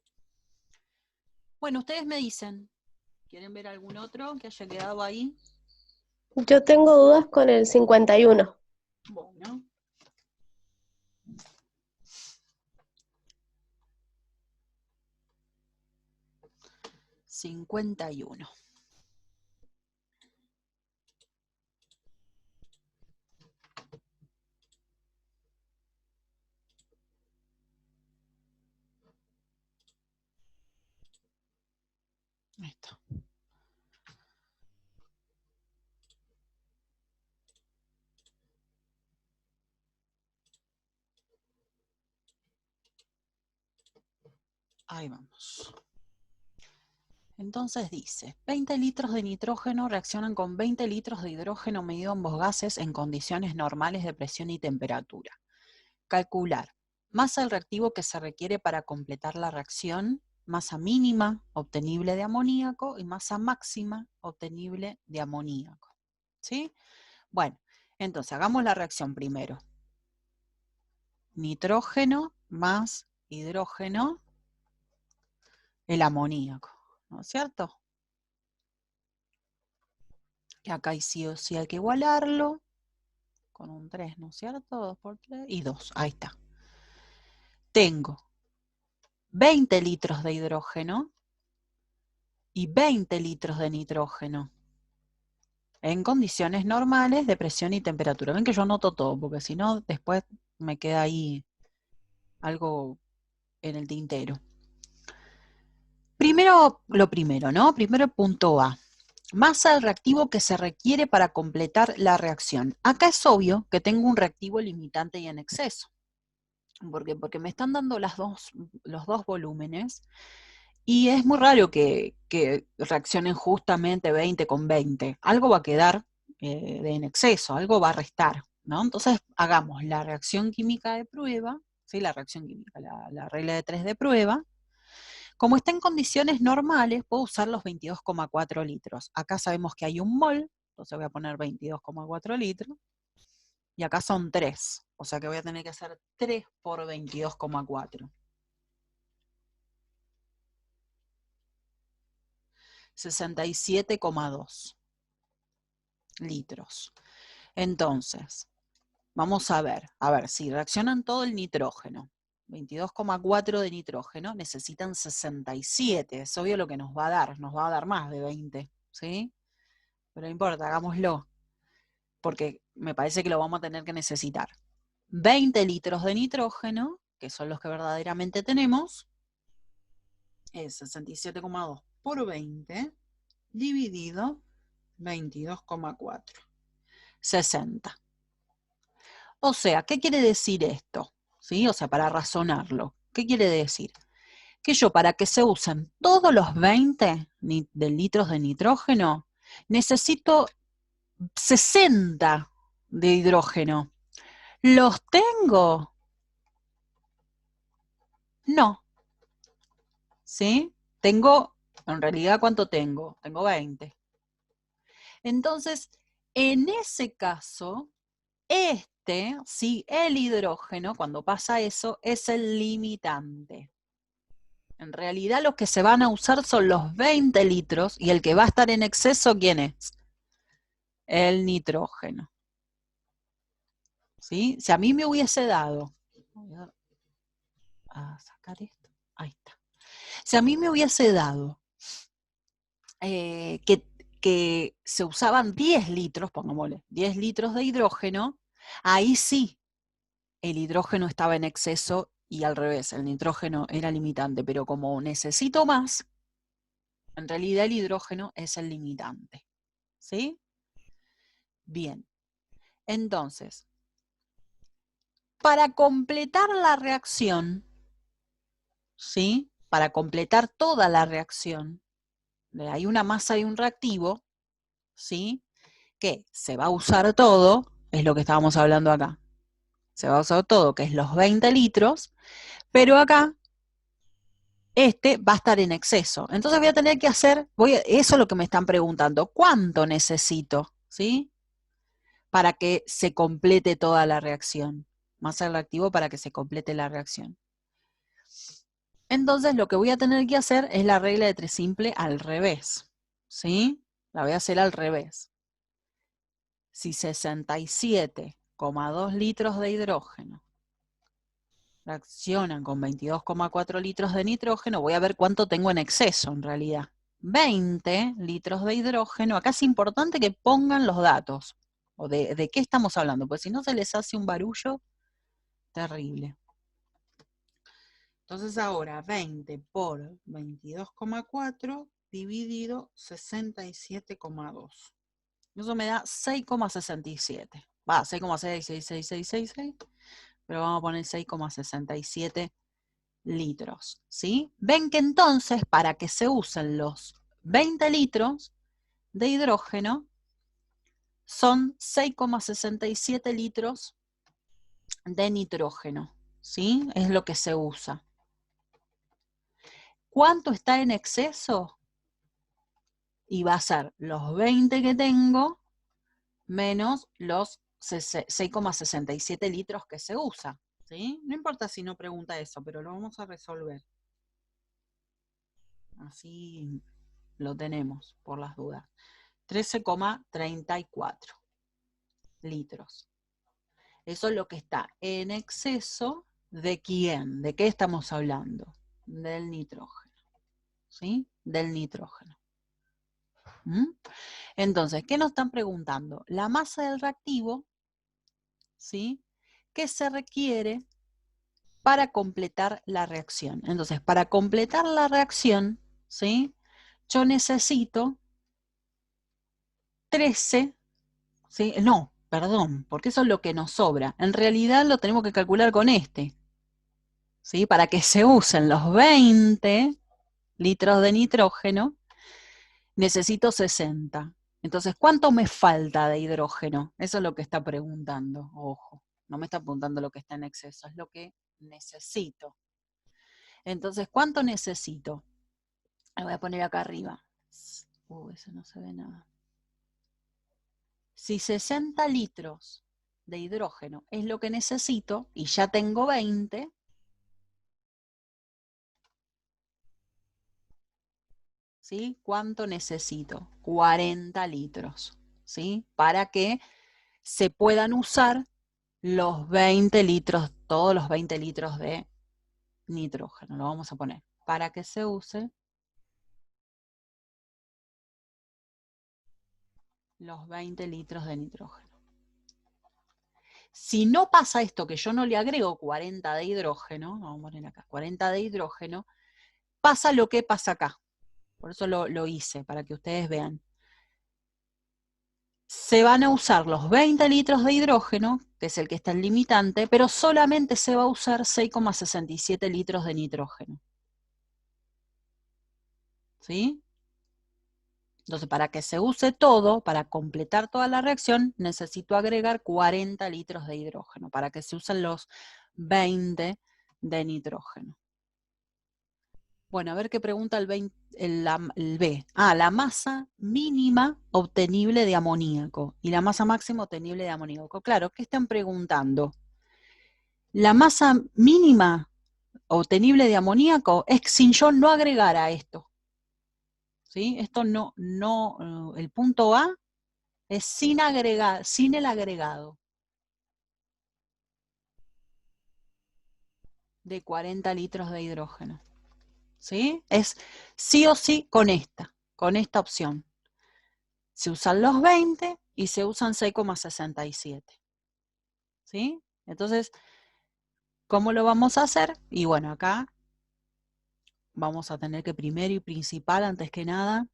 Bueno, ustedes me dicen, ¿quieren ver algún otro que haya quedado ahí? Yo tengo dudas con el 51. Bueno. $51. Ahí está. Ahí vamos. Entonces dice, 20 litros de nitrógeno reaccionan con 20 litros de hidrógeno medido ambos gases en condiciones normales de presión y temperatura. Calcular masa del reactivo que se requiere para completar la reacción, masa mínima obtenible de amoníaco y masa máxima obtenible de amoníaco. ¿Sí? Bueno, entonces hagamos la reacción primero. Nitrógeno más hidrógeno, el amoníaco, ¿no es cierto? Y acá sí o sí hay que igualarlo con un 3, ¿no es cierto? 2 por 3 y 2, ahí está. Tengo 20 litros de hidrógeno y 20 litros de nitrógeno en condiciones normales de presión y temperatura. Ven que yo anoto todo, porque si no, después me queda ahí algo en el tintero. Primero, lo primero, ¿no? Primero el punto A. Masa del reactivo que se requiere para completar la reacción. Acá es obvio que tengo un reactivo limitante y en exceso. ¿Por qué? Porque me están dando los dos volúmenes y es muy raro que reaccionen justamente 20 con 20. Algo va a quedar en exceso, algo va a restar, ¿no? Entonces hagamos la reacción química de prueba, ¿sí? La reacción química, la regla de 3 de prueba. Como está en condiciones normales, puedo usar los 22,4 litros. Acá sabemos que hay un mol, entonces voy a poner 22,4 litros. Y acá son 3, o sea que voy a tener que hacer 3 por 22,4. 67,2 litros. Entonces, vamos a ver si reaccionan todo el nitrógeno. 22,4 de nitrógeno, necesitan 67. Es obvio lo que nos va a dar más de 20, ¿sí? Pero no importa, hagámoslo, porque me parece que lo vamos a tener que necesitar. 20 litros de nitrógeno, que son los que verdaderamente tenemos, es 67,2 por 20, dividido 22,4. 60. O sea, ¿qué quiere decir esto? ¿Sí? O sea, para razonarlo, ¿qué quiere decir? Que yo, para que se usen todos los 20 de litros de nitrógeno, necesito 60 de hidrógeno. ¿Los tengo? No. ¿Sí? Tengo, en realidad, ¿cuánto tengo? Tengo 20. Entonces, en ese caso, Sí, el hidrógeno, cuando pasa eso, es el limitante. En realidad los que se van a usar son los 20 litros y el que va a estar en exceso, ¿quién es? El nitrógeno. ¿Sí? Si a mí me hubiese dado, voy a sacar esto, ahí está. Si a mí me hubiese dado que se usaban 10 litros, pongámosle, 10 litros de hidrógeno, ahí sí el hidrógeno estaba en exceso y al revés, el nitrógeno era limitante, pero como necesito más, en realidad el hidrógeno es el limitante. ¿Sí? Bien. Entonces, para completar la reacción, ¿sí? Para completar toda la reacción, hay una masa y un reactivo, ¿sí? Que se va a usar todo, es lo que estábamos hablando acá. Se va a usar todo, que es los 20 litros, pero acá va a estar en exceso. Entonces voy a tener que hacer, eso es lo que me están preguntando, ¿cuánto necesito? ¿Sí? Para que se complete toda la reacción. Masa reactivo para que se complete la reacción. Entonces lo que voy a tener que hacer es la regla de 3 simple al revés. ¿Sí? La voy a hacer al revés. Si 67,2 litros de hidrógeno reaccionan con 22,4 litros de nitrógeno, voy a ver cuánto tengo en exceso en realidad. 20 litros de hidrógeno, acá es importante que pongan los datos, o de qué estamos hablando, porque si no se les hace un barullo terrible. Entonces ahora 20 por 22,4 dividido 67,2. Eso me da 6,67. Va, 6,66666, pero vamos a poner 6,67 litros, ¿sí? Ven que entonces para que se usen los 20 litros de hidrógeno son 6,67 litros de nitrógeno, ¿sí? Es lo que se usa. ¿Cuánto está en exceso? Y va a ser los 20 que tengo menos los 6,67 litros que se usa, ¿sí? No importa si no pregunta eso, pero lo vamos a resolver. Así lo tenemos, por las dudas. 13,34 litros. Eso es lo que está en exceso de quién, de qué estamos hablando, del nitrógeno, ¿sí? Del nitrógeno. ¿Mm? Entonces, ¿qué nos están preguntando? La masa del reactivo, ¿sí? ¿Qué se requiere para completar la reacción? Entonces, para completar la reacción, ¿sí? Yo necesito 13, ¿sí? No, perdón, porque eso es lo que nos sobra. En realidad lo tenemos que calcular con ¿sí? Para que se usen los 20 litros de nitrógeno, necesito 60. Entonces, ¿cuánto me falta de hidrógeno? Eso es lo que está preguntando, ojo. No me está preguntando lo que está en exceso, es lo que necesito. Entonces, ¿cuánto necesito? Lo voy a poner acá arriba. Eso no se ve nada. Si 60 litros de hidrógeno es lo que necesito, y ya tengo 20, ¿sí? ¿Cuánto necesito? 40 litros, ¿sí? Para que se puedan usar los 20 litros, todos los 20 litros de nitrógeno, lo vamos a poner, para que se use los 20 litros de nitrógeno. Si no pasa esto, que yo no le agrego 40 de hidrógeno, vamos a poner acá, 40 de hidrógeno, pasa lo que pasa acá. Por eso lo hice, para que ustedes vean. Se van a usar los 20 litros de hidrógeno, que es el que está en limitante, pero solamente se va a usar 6,67 litros de nitrógeno. ¿Sí? Entonces, para que se use todo, para completar toda la reacción, necesito agregar 40 litros de hidrógeno, para que se usen los 20 de nitrógeno. Bueno, a ver qué pregunta el B. Ah, la masa mínima obtenible de amoníaco y la masa máxima obtenible de amoníaco. Claro, ¿qué están preguntando? La masa mínima obtenible de amoníaco es sin yo no agregara esto. ¿Sí? Esto el punto A es sin el agregado de 40 litros de hidrógeno. ¿Sí? Es sí o sí con esta opción. Se usan los 20 y se usan 6,67. ¿Sí? Entonces, ¿cómo lo vamos a hacer? Y bueno, acá vamos a tener que primero y principal, antes que nada,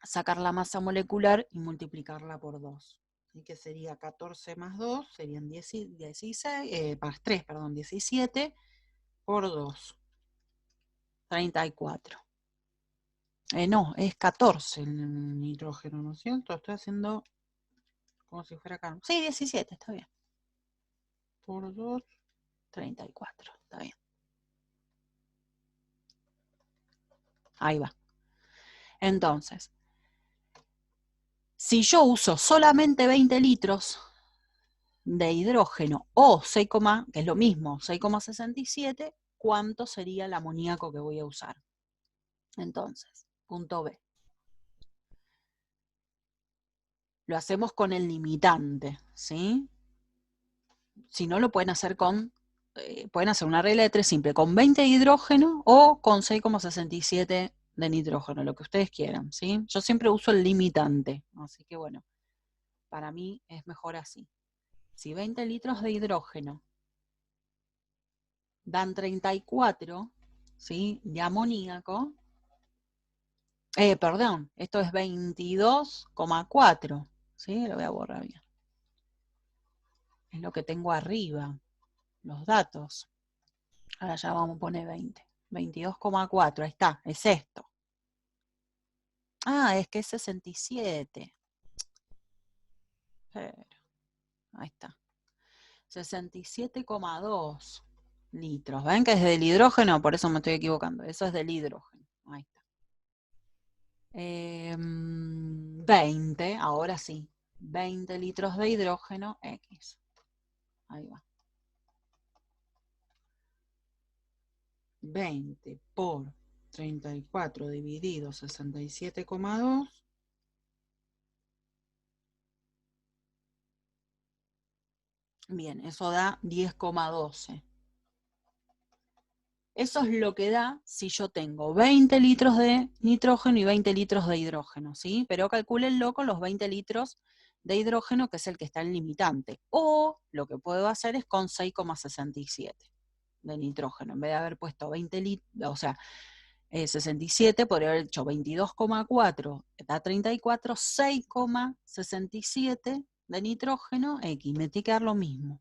sacar la masa molecular y multiplicarla por 2. Así que sería 14 más 2, serían 16, más 3, perdón, 17 por 2, 34. No, es 14 el nitrógeno, ¿no es cierto? Estoy haciendo como si fuera acá. Sí, 17, está bien. Por 2, 34, está bien. Ahí va. Entonces, si yo uso solamente 20 litros de hidrógeno o 6, que es lo mismo, 6,67, ¿cuánto sería el amoníaco que voy a usar? Entonces, punto B. Lo hacemos con el limitante, ¿sí? Si no, lo pueden hacer pueden hacer una regla de 3 simple, con 20 de hidrógeno o con 6,67 de nitrógeno, lo que ustedes quieran, ¿sí? Yo siempre uso el limitante, así que bueno, para mí es mejor así. Si 20 litros de hidrógeno dan 34, ¿sí? De amoníaco, perdón, esto es 22,4, ¿sí? Lo voy a borrar bien. Es lo que tengo arriba, los datos. Ahora ya vamos a poner 20. 22,4, ahí está, es esto. Ah, es que es 67. Pero, ahí está. 67,2 litros. ¿Ven que es del hidrógeno? Por eso me estoy equivocando. Eso es del hidrógeno. Ahí está. 20, ahora sí. 20 litros de hidrógeno X. Ahí va. 20 por 34 dividido 67,2. Bien, eso da 10,12. Eso es lo que da si yo tengo 20 litros de nitrógeno y 20 litros de hidrógeno, ¿sí? Pero calcúlenlo con los 20 litros de hidrógeno, que es el que está en limitante. O lo que puedo hacer es con 6,67 de nitrógeno. En vez de haber puesto 20 litros, o sea, 67, podría haber hecho 22,4, da 34, 6,67 de nitrógeno, X, me tiene que dar lo mismo.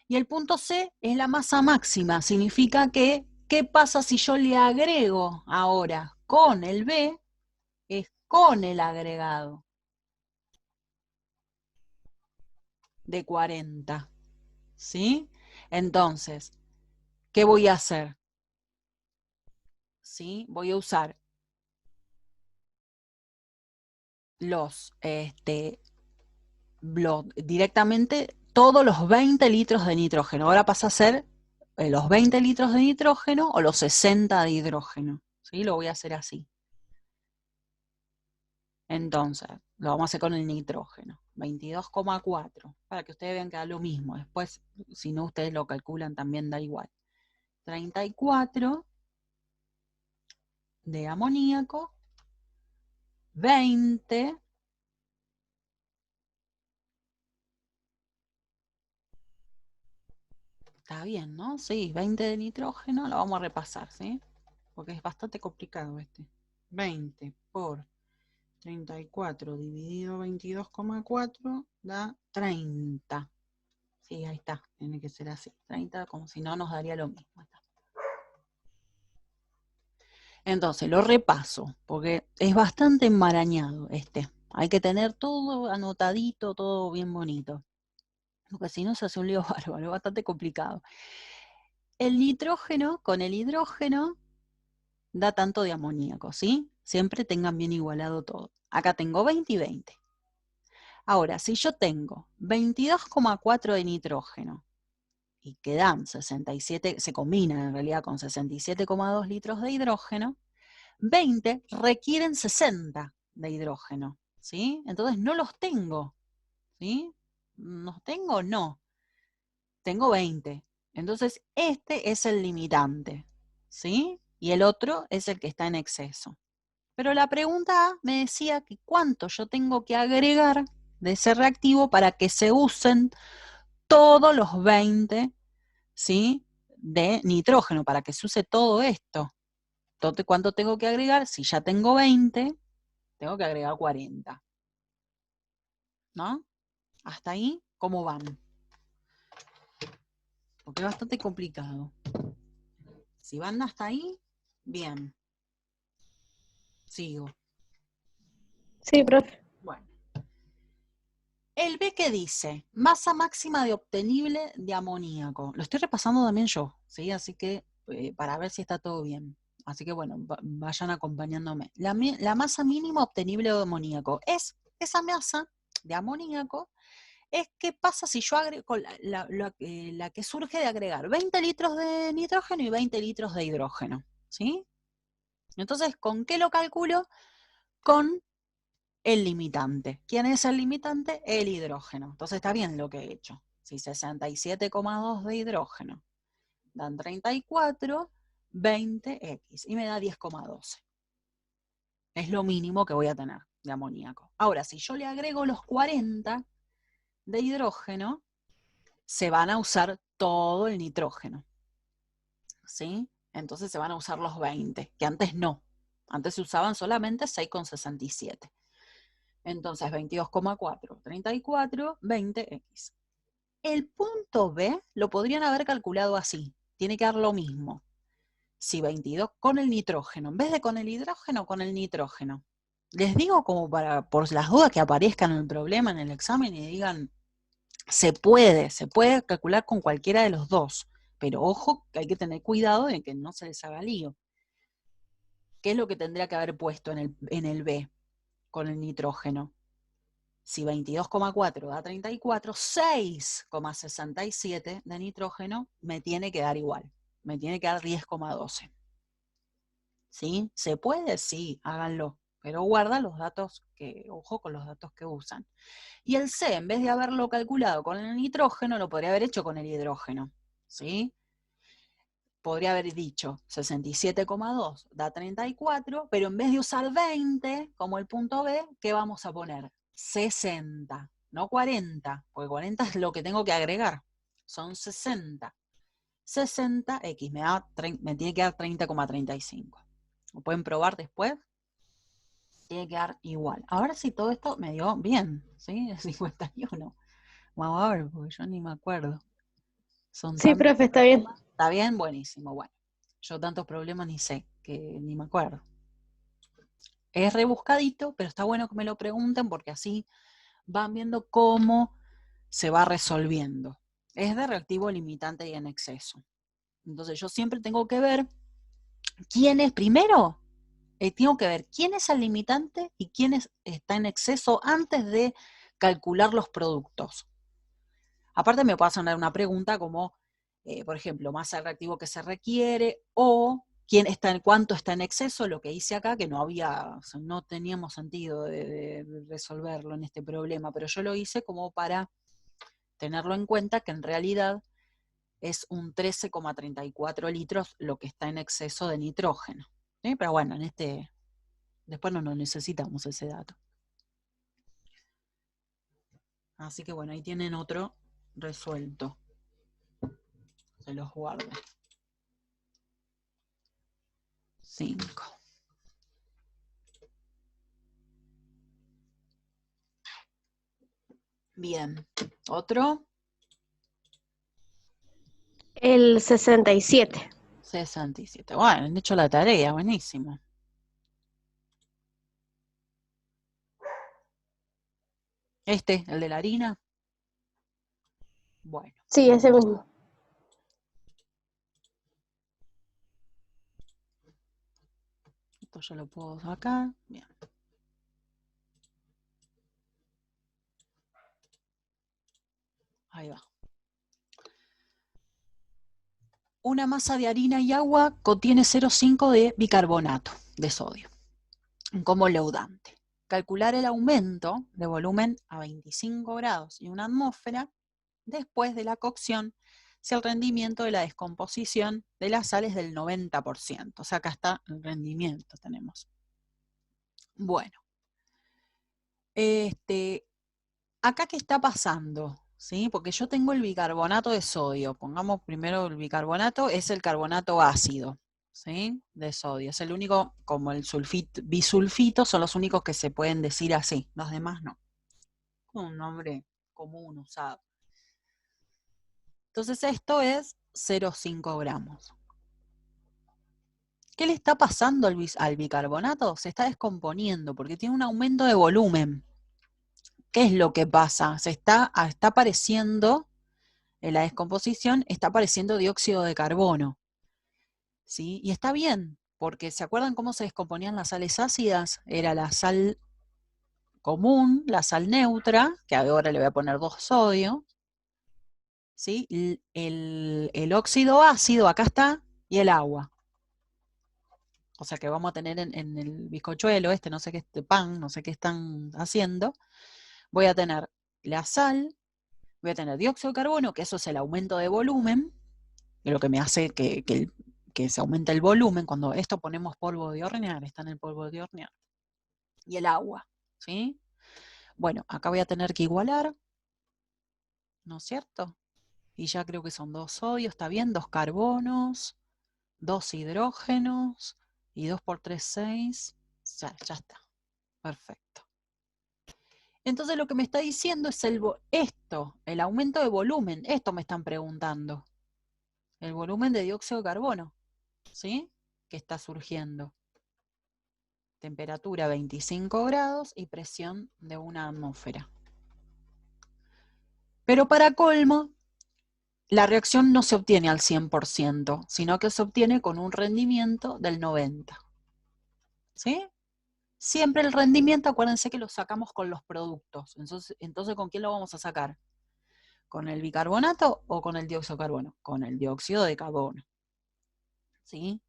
Y el punto C es la masa máxima, significa que, ¿qué pasa si yo le agrego ahora con el B? Es con el agregado de 40, ¿sí? Entonces, ¿qué voy a hacer? ¿Sí? Voy a usar directamente todos los 20 litros de nitrógeno. Ahora pasa a ser los 20 litros de nitrógeno o los 60 de hidrógeno, ¿sí? Lo voy a hacer así. Entonces, lo vamos a hacer con el nitrógeno, 22,4, para que ustedes vean que da lo mismo. Después, si no ustedes lo calculan, también da igual. 34 de amoníaco, 20 está bien, ¿no? Sí, 20 de nitrógeno, lo vamos a repasar, ¿sí? Porque es bastante complicado este. 20 por 34 dividido 22,4 da 30. Sí, ahí está, tiene que ser así. 30, como si no nos daría lo mismo. Está. Entonces, lo repaso, porque es bastante enmarañado este. Hay que tener todo anotadito, todo bien bonito. Porque si no se hace un lío bárbaro, es bastante complicado. el nitrógeno con el hidrógeno da tanto de amoníaco, ¿sí? Siempre tengan bien igualado todo. Acá tengo 20 y 20. Ahora, si yo tengo 22,4 de nitrógeno y quedan 67, se combinan en realidad con 67,2 litros de hidrógeno, 20 requieren 60 de hidrógeno, ¿sí? Entonces no los tengo, ¿sí? ¿Los tengo? No. Tengo 20. Entonces este es el limitante, ¿sí? Y el otro es el que está en exceso. Pero la pregunta A me decía que cuánto yo tengo que agregar de ese reactivo para que se usen todos los 20, ¿sí? De nitrógeno, para que se use todo esto. Entonces, ¿cuánto tengo que agregar? Si ya tengo 20, tengo que agregar 40. ¿No? Hasta ahí, ¿cómo van? Porque es bastante complicado. Si van hasta ahí, bien. Sigo. Sí, profe. Bueno. El B que dice, masa máxima de obtenible de amoníaco. Lo estoy repasando también yo, ¿sí? Así que, para ver si está todo bien. Así que bueno, vayan acompañándome. La masa mínima obtenible de amoníaco es esa masa de amoníaco. Es qué pasa si yo agrego la que surge de agregar 20 litros de nitrógeno y 20 litros de hidrógeno, ¿sí? Entonces, ¿con qué lo calculo? Con el limitante. ¿Quién es el limitante? El hidrógeno. Entonces está bien lo que he hecho. Si 67,2 de hidrógeno dan 34, 20x y me da 10,12. Es lo mínimo que voy a tener de amoníaco. Ahora, si yo le agrego los 40 de hidrógeno, se van a usar todo el nitrógeno, ¿sí? Entonces se van a usar los 20, que antes no. Antes se usaban solamente 6,67. Entonces 22,4, 34, 20x. El punto B lo podrían haber calculado así. Tiene que dar lo mismo. Si 22 con el nitrógeno, en vez de con el hidrógeno, con el nitrógeno. Les digo como por las dudas que aparezcan en el problema en el examen y digan, se puede calcular con cualquiera de los dos, pero ojo que hay que tener cuidado de que no se les haga lío. ¿Qué es lo que tendría que haber puesto en el B con el nitrógeno? Si 22,4 da 34, 6,67 de nitrógeno me tiene que dar igual, me tiene que dar 10,12. ¿Sí? ¿Se puede? Sí, háganlo, pero guarda los datos ojo con los datos que usan. Y el C, en vez de haberlo calculado con el nitrógeno, lo podría haber hecho con el hidrógeno, ¿sí? Podría haber dicho 67,2 da 34, pero en vez de usar 20 como el punto B, ¿qué vamos a poner? 60, no 40, porque 40 es lo que tengo que agregar, son 60. 60x me tiene que dar 30,35. Lo pueden probar después, tiene que dar igual. Ahora sí, todo esto me dio bien, ¿sí? 51. Vamos a ver, porque yo ni me acuerdo. Son Sí, tantos profe, está bien. problemas. ¿Está bien? Buenísimo, bueno. Yo tantos problemas ni sé, que ni me acuerdo. Es rebuscadito, pero está bueno que me lo pregunten porque así van viendo cómo se va resolviendo. Es de reactivo limitante y en exceso. Entonces yo siempre tengo que ver quién es primero. Tengo que ver quién es el limitante y quién está en exceso antes de calcular los productos. Aparte me puede hacer una pregunta como, por ejemplo, masa de reactivo que se requiere o cuánto está en exceso, lo que hice acá, que no teníamos sentido de resolverlo en este problema, pero yo lo hice como para tenerlo en cuenta que en realidad es un 13,34 litros lo que está en exceso de nitrógeno. ¿Sí? Pero bueno, después no necesitamos ese dato. Así que bueno, ahí tienen otro resuelto. Se los guardo. 5. Bien. ¿Otro? El 67. 67. Bueno, han hecho la tarea, buenísimo. El de la harina. Bueno. Sí, ese mismo. Esto yo lo puedo sacar. Bien. Ahí va. Una masa de harina y agua contiene 0,5 de bicarbonato de sodio como leudante. Calcular el aumento de volumen a 25 grados y una atmósfera después de la cocción si el rendimiento de la descomposición de la sal es del 90%. O sea, acá está el rendimiento, tenemos. Bueno, acá ¿qué está pasando? ¿Sí? Porque yo tengo el bicarbonato de sodio. Pongamos primero el bicarbonato, es el carbonato ácido, ¿sí? De sodio. Es el único, como el bisulfito, son los únicos que se pueden decir así. Los demás no. Un nombre común usado. Entonces esto es 0,5 gramos. ¿Qué le está pasando al bicarbonato? Se está descomponiendo porque tiene un aumento de volumen. ¿Qué es lo que pasa? Está apareciendo, en la descomposición, está apareciendo dióxido de carbono. ¿Sí? Y está bien, porque ¿se acuerdan cómo se descomponían las sales ácidas? Era la sal común, la sal neutra, que ahora le voy a poner 2 sodio, ¿sí? El óxido ácido, acá está, y el agua. O sea que vamos a tener en el bizcochuelo no sé qué, pan, no sé qué están haciendo, voy a tener la sal, voy a tener dióxido de carbono, que eso es el aumento de volumen, y lo que me hace que se aumente el volumen. Cuando esto ponemos polvo de hornear, está en el polvo de hornear. Y el agua, ¿sí? Bueno, acá voy a tener que igualar, ¿no es cierto? Y ya creo que son 2 sodios, está bien, 2 carbonos, 2 hidrógenos, y 2 por 3, 6. Ya está, perfecto. Entonces lo que me está diciendo es el aumento de volumen. Esto me están preguntando. El volumen de dióxido de carbono, ¿sí? Que está surgiendo. Temperatura 25 grados y presión de una atmósfera. Pero para colmo, la reacción no se obtiene al 100%, sino que se obtiene con un rendimiento del 90%. ¿Sí? Siempre el rendimiento, acuérdense que lo sacamos con los productos. Entonces, ¿con quién lo vamos a sacar? ¿Con el bicarbonato o con el dióxido de carbono? Con el dióxido de carbono. ¿Sí?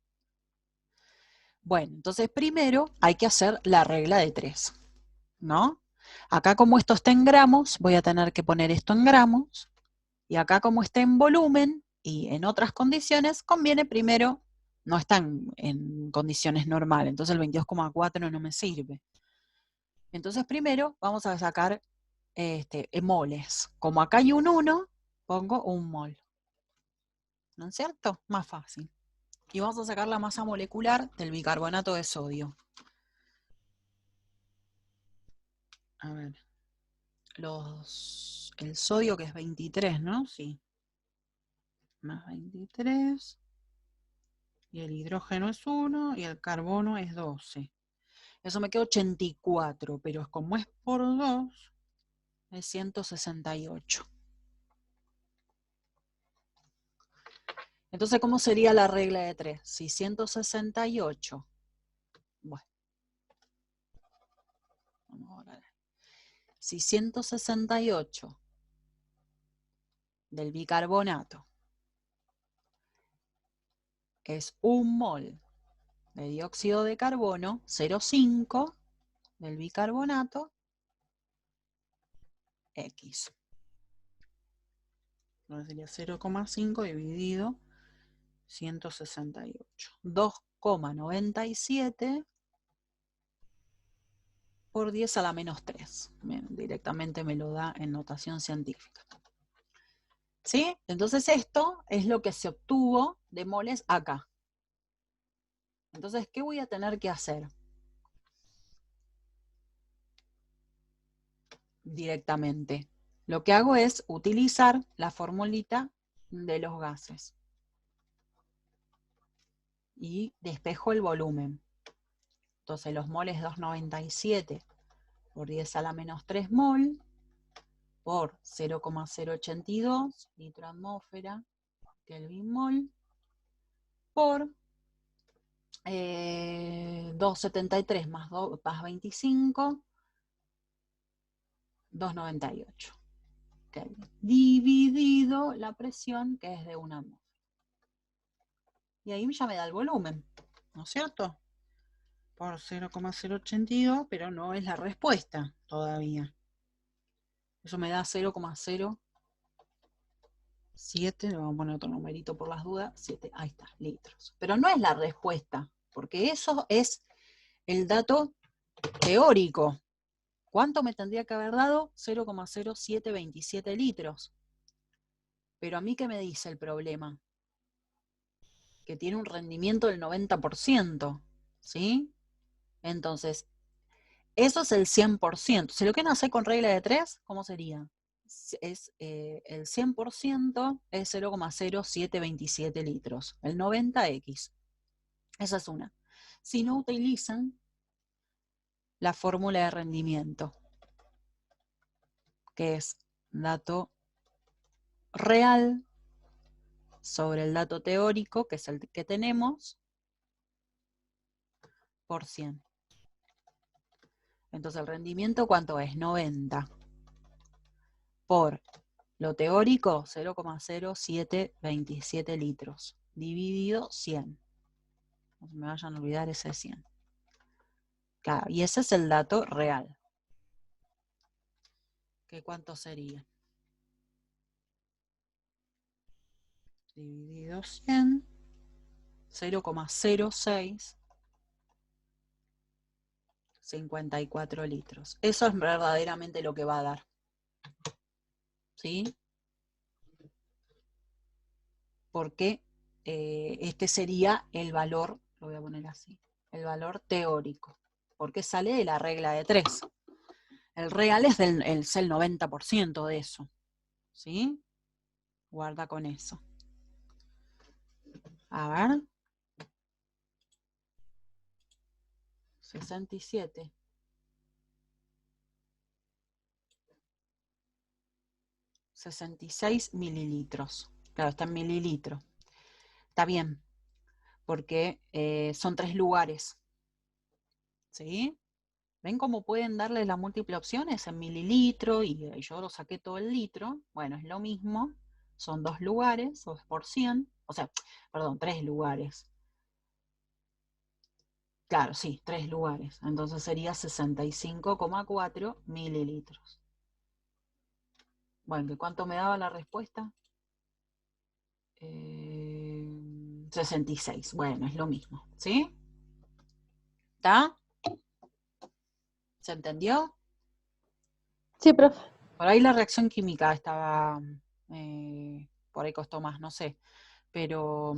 Bueno, entonces primero hay que hacer la regla de 3, ¿no? Acá como esto está en gramos, voy a tener que poner esto en gramos, y acá como está en volumen y en otras condiciones, conviene primero, no está en condiciones normales, entonces el 22,4 no me sirve. Entonces primero vamos a sacar moles. Como acá hay un 1, pongo un mol. ¿No es cierto? Más fácil. Y vamos a sacar la masa molecular del bicarbonato de sodio. A ver. El sodio que es 23, ¿no? Sí. Más 23. Y el hidrógeno es 1 y el carbono es 12. Eso me queda 84, pero como es por 2, es 168. Entonces, ¿cómo sería la regla de 3? Si 168, bueno, vamos a ver. Si 168 del bicarbonato es 1 mol de dióxido de carbono, 0,5 del bicarbonato, X. Entonces sería 0,5 dividido 168. 2,97 por 10 a la menos 3. Bien, directamente me lo da en notación científica. ¿Sí? Entonces esto es lo que se obtuvo de moles acá. Entonces, ¿qué voy a tener que hacer? Directamente. Lo que hago es utilizar la formulita de los gases. Y despejo el volumen. Entonces los moles 2,97 por 10 a la menos 3 mol por 0,082 litro atmósfera Kelvin mol por 2,73 más 25, 2,98. Okay. Dividido la presión, que es de 1 atmósfera. Y ahí ya me da el volumen, ¿no es cierto? Por 0,082, pero no es la respuesta todavía. Eso me da 0,07, le vamos a poner otro numerito por las dudas, 7, ahí está, litros. Pero no es la respuesta, porque eso es el dato teórico. ¿Cuánto me tendría que haber dado? 0,0727 litros. Pero a mí, ¿qué me dice el problema? Que tiene un rendimiento del 90%, ¿sí? Entonces, eso es el 100%. Si lo quieren hacer con regla de 3, ¿cómo sería? El 100% es 0,0727 litros. El 90x. Esa es una. Si no utilizan la fórmula de rendimiento, que es dato real sobre el dato teórico, que es el que tenemos, por 100. Entonces, ¿el rendimiento cuánto es? 90. Por lo teórico, 0,0727 litros. Dividido 100. No se me vayan a olvidar ese 100. Claro, y ese es el dato real. ¿Qué cuánto sería? Dividido 100. 0,0654 litros. Eso es verdaderamente lo que va a dar. ¿Sí? Porque este sería el valor, lo voy a poner así, el valor teórico, porque sale de la regla de 3. El real es el 90% de eso. ¿Sí? Guarda con eso. A ver. 67. 66 mililitros. Claro, está en mililitros. Está bien, porque son 3 lugares. ¿Sí? ¿Ven cómo pueden darle las múltiples opciones en mililitro? Y yo lo saqué todo el litro. Bueno, es lo mismo. Son 2 lugares, 2 por 100. O sea, perdón, 3 lugares. Claro, sí, 3 lugares. Entonces sería 65,4 mililitros. Bueno, ¿cuánto me daba la respuesta? 66. Bueno, es lo mismo. ¿Sí? ¿Está? ¿Se entendió? Sí, profe. Por ahí la reacción química estaba, por ahí costó más, no sé. Pero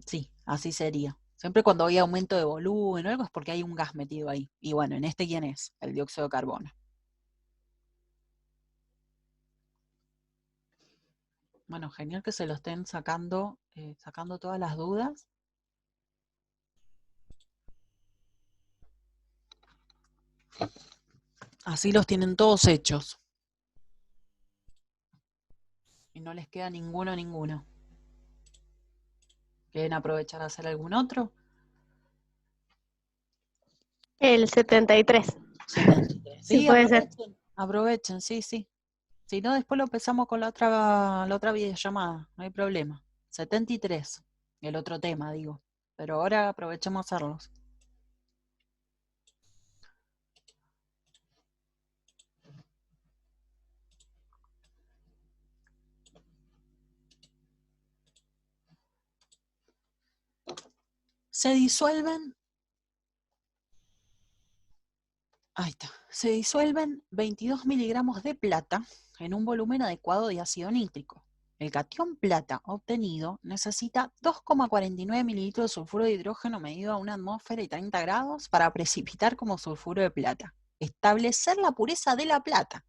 sí, así sería. Siempre cuando hay aumento de volumen o algo es porque hay un gas metido ahí. Y bueno, en este, ¿quién es? El dióxido de carbono. Bueno, genial que se lo estén sacando todas las dudas. Así los tienen todos hechos. Y no les queda ninguno. ¿Quieren aprovechar a hacer algún otro? El 73. 73. Sí, Sí, puede ser. aprovechen, sí. Si no, después lo empezamos con la otra videollamada, no hay problema. 73, el otro tema, digo. Pero ahora aprovechemos a hacerlos. Se disuelven, ahí está, se disuelven 22 miligramos de plata en un volumen adecuado de ácido nítrico. El catión plata obtenido necesita 2,49 mililitros de sulfuro de hidrógeno medido a 1 atmósfera y 30 grados para precipitar como sulfuro de plata. Establecer la pureza de la plata.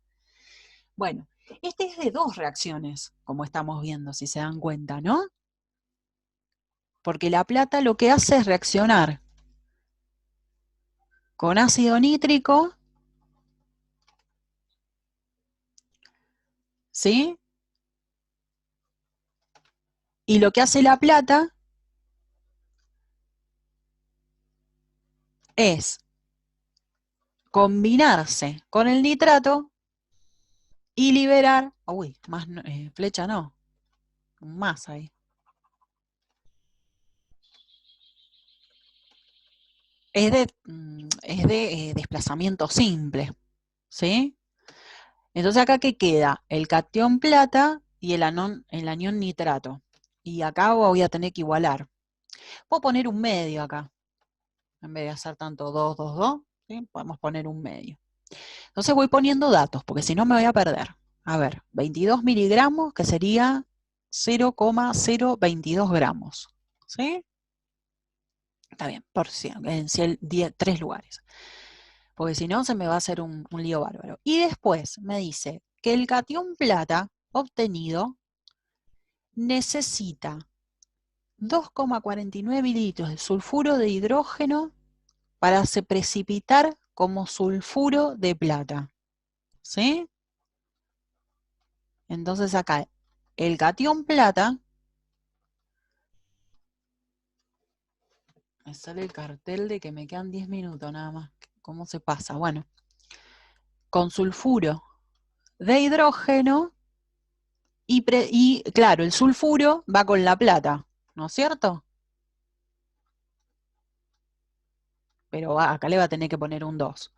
Bueno, este es de 2 reacciones, como estamos viendo, si se dan cuenta, ¿no? Porque la plata lo que hace es reaccionar con ácido nítrico, ¿sí? Y lo que hace la plata es combinarse con el nitrato y liberar, uy, más flecha no, más ahí. Es de desplazamiento simple, ¿sí? Entonces acá, ¿qué queda? El catión plata y el anión nitrato. Y acá voy a tener que igualar. Puedo poner un medio acá. En vez de hacer tanto 2, 2, 2, ¿sí? Podemos poner un medio. Entonces voy poniendo datos, porque si no me voy a perder. A ver, 22 miligramos, que sería 0,022 gramos. ¿Sí? Está bien, por si, en 3 lugares. Porque si no, se me va a hacer un lío bárbaro. Y después me dice que el catión plata obtenido necesita 2,49 mililitros de sulfuro de hidrógeno para se precipitar como sulfuro de plata. ¿Sí? Entonces acá, el catión plata, me sale el cartel de que me quedan 10 minutos nada más. ¿Cómo se pasa? Bueno, con sulfuro de hidrógeno y claro, el sulfuro va con la plata, ¿no es cierto? Pero acá le va a tener que poner un 2.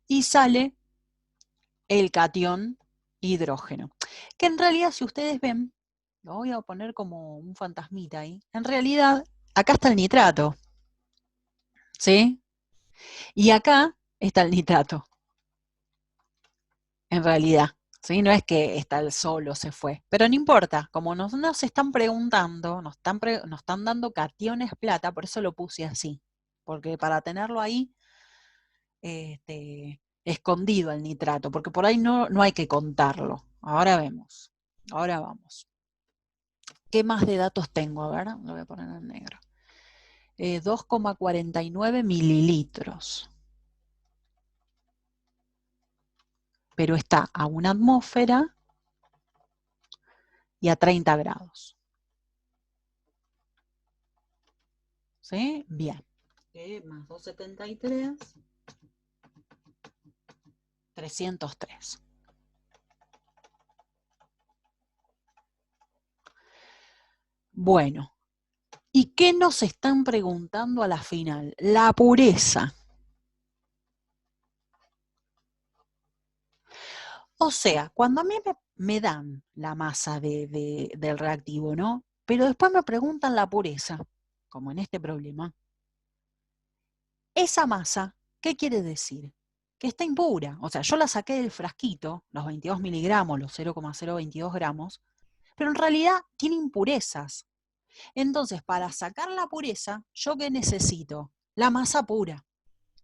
Y sale el catión hidrógeno. Que en realidad, si ustedes ven, lo voy a poner como un fantasmita ahí. En realidad, acá está el nitrato, ¿sí? Y acá está el nitrato, en realidad. ¿Sí? No es que está el solo, se fue. Pero no importa, como nos están preguntando, nos están dando cationes plata, por eso lo puse así. Porque para tenerlo ahí escondido el nitrato, porque por ahí no hay que contarlo. Ahora vemos. Ahora vamos. ¿Qué más de datos tengo? A ver, lo voy a poner en negro. 2,49 mililitros. Pero está a 1 atmósfera y a 30 grados. ¿Sí? Bien. Más 273. 303. Bueno. ¿Y qué nos están preguntando a la final? La pureza. O sea, cuando a mí me dan la masa del reactivo, ¿no? Pero después me preguntan la pureza, como en este problema. Esa masa, ¿qué quiere decir? Que está impura. O sea, yo la saqué del frasquito, los 22 miligramos, los 0,022 gramos, pero en realidad tiene impurezas. Entonces, para sacar la pureza, ¿yo qué necesito? La masa pura.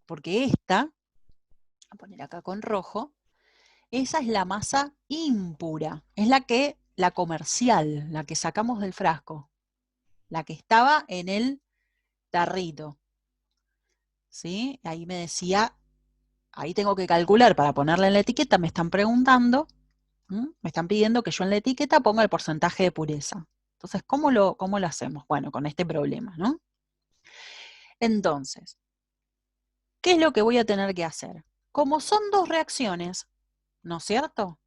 Porque esta, voy a poner acá con rojo, esa es la masa impura. Es la comercial, la que sacamos del frasco. La que estaba en el tarrito. ¿Sí? Ahí me decía, ahí tengo que calcular para ponerle en la etiqueta, me están preguntando, me están pidiendo que yo en la etiqueta ponga el porcentaje de pureza. Entonces, ¿cómo lo hacemos? Bueno, con este problema, ¿no? Entonces, ¿qué es lo que voy a tener que hacer? Como son dos reacciones, ¿no es cierto?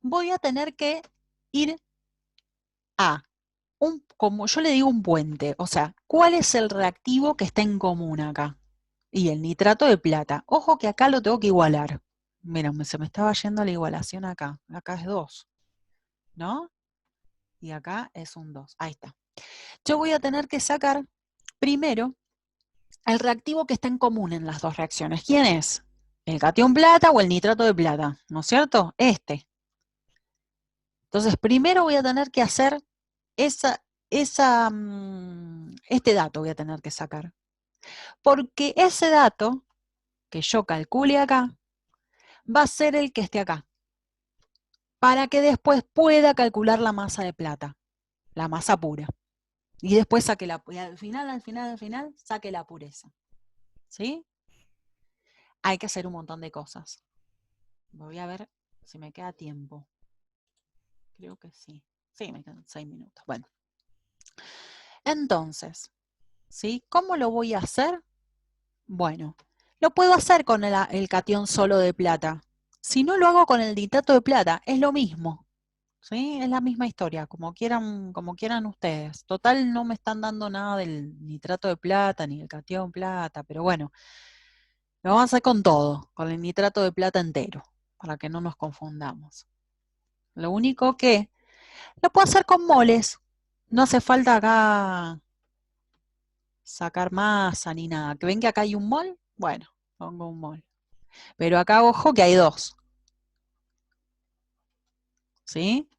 Voy a tener que ir a como yo le digo, un puente. O sea, ¿cuál es el reactivo que está en común acá? Y el nitrato de plata. Ojo que acá lo tengo que igualar. Mira, se me estaba yendo la igualación acá. Acá es 2, ¿no? Y acá es un 2. Ahí está. Yo voy a tener que sacar primero el reactivo que está en común en las dos reacciones. ¿Quién es? ¿El catión plata o el nitrato de plata? ¿No es cierto? Este. Entonces, primero voy a tener que hacer este dato voy a tener que sacar. Porque ese dato que yo calcule acá va a ser el que esté acá. Para que después pueda calcular la masa de plata, la masa pura. Y después saque y al final, saque la pureza. ¿Sí? Hay que hacer un montón de cosas. Voy a ver si me queda tiempo. Creo que sí. Sí, me quedan 6 minutos. Bueno. Entonces, ¿sí? ¿Cómo lo voy a hacer? Bueno, lo puedo hacer con el catión solo de plata. Si no lo hago con el nitrato de plata, es lo mismo. ¿Sí? Es la misma historia, como quieran ustedes. Total, no me están dando nada del nitrato de plata ni el catión plata, pero bueno, lo vamos a hacer con todo, con el nitrato de plata entero, para que no nos confundamos. Lo único que lo puedo hacer con moles. No hace falta acá sacar masa ni nada. ¿Que ven que acá hay un mol? Bueno, pongo un mol. Pero acá, ojo, que hay dos. ¿Sí?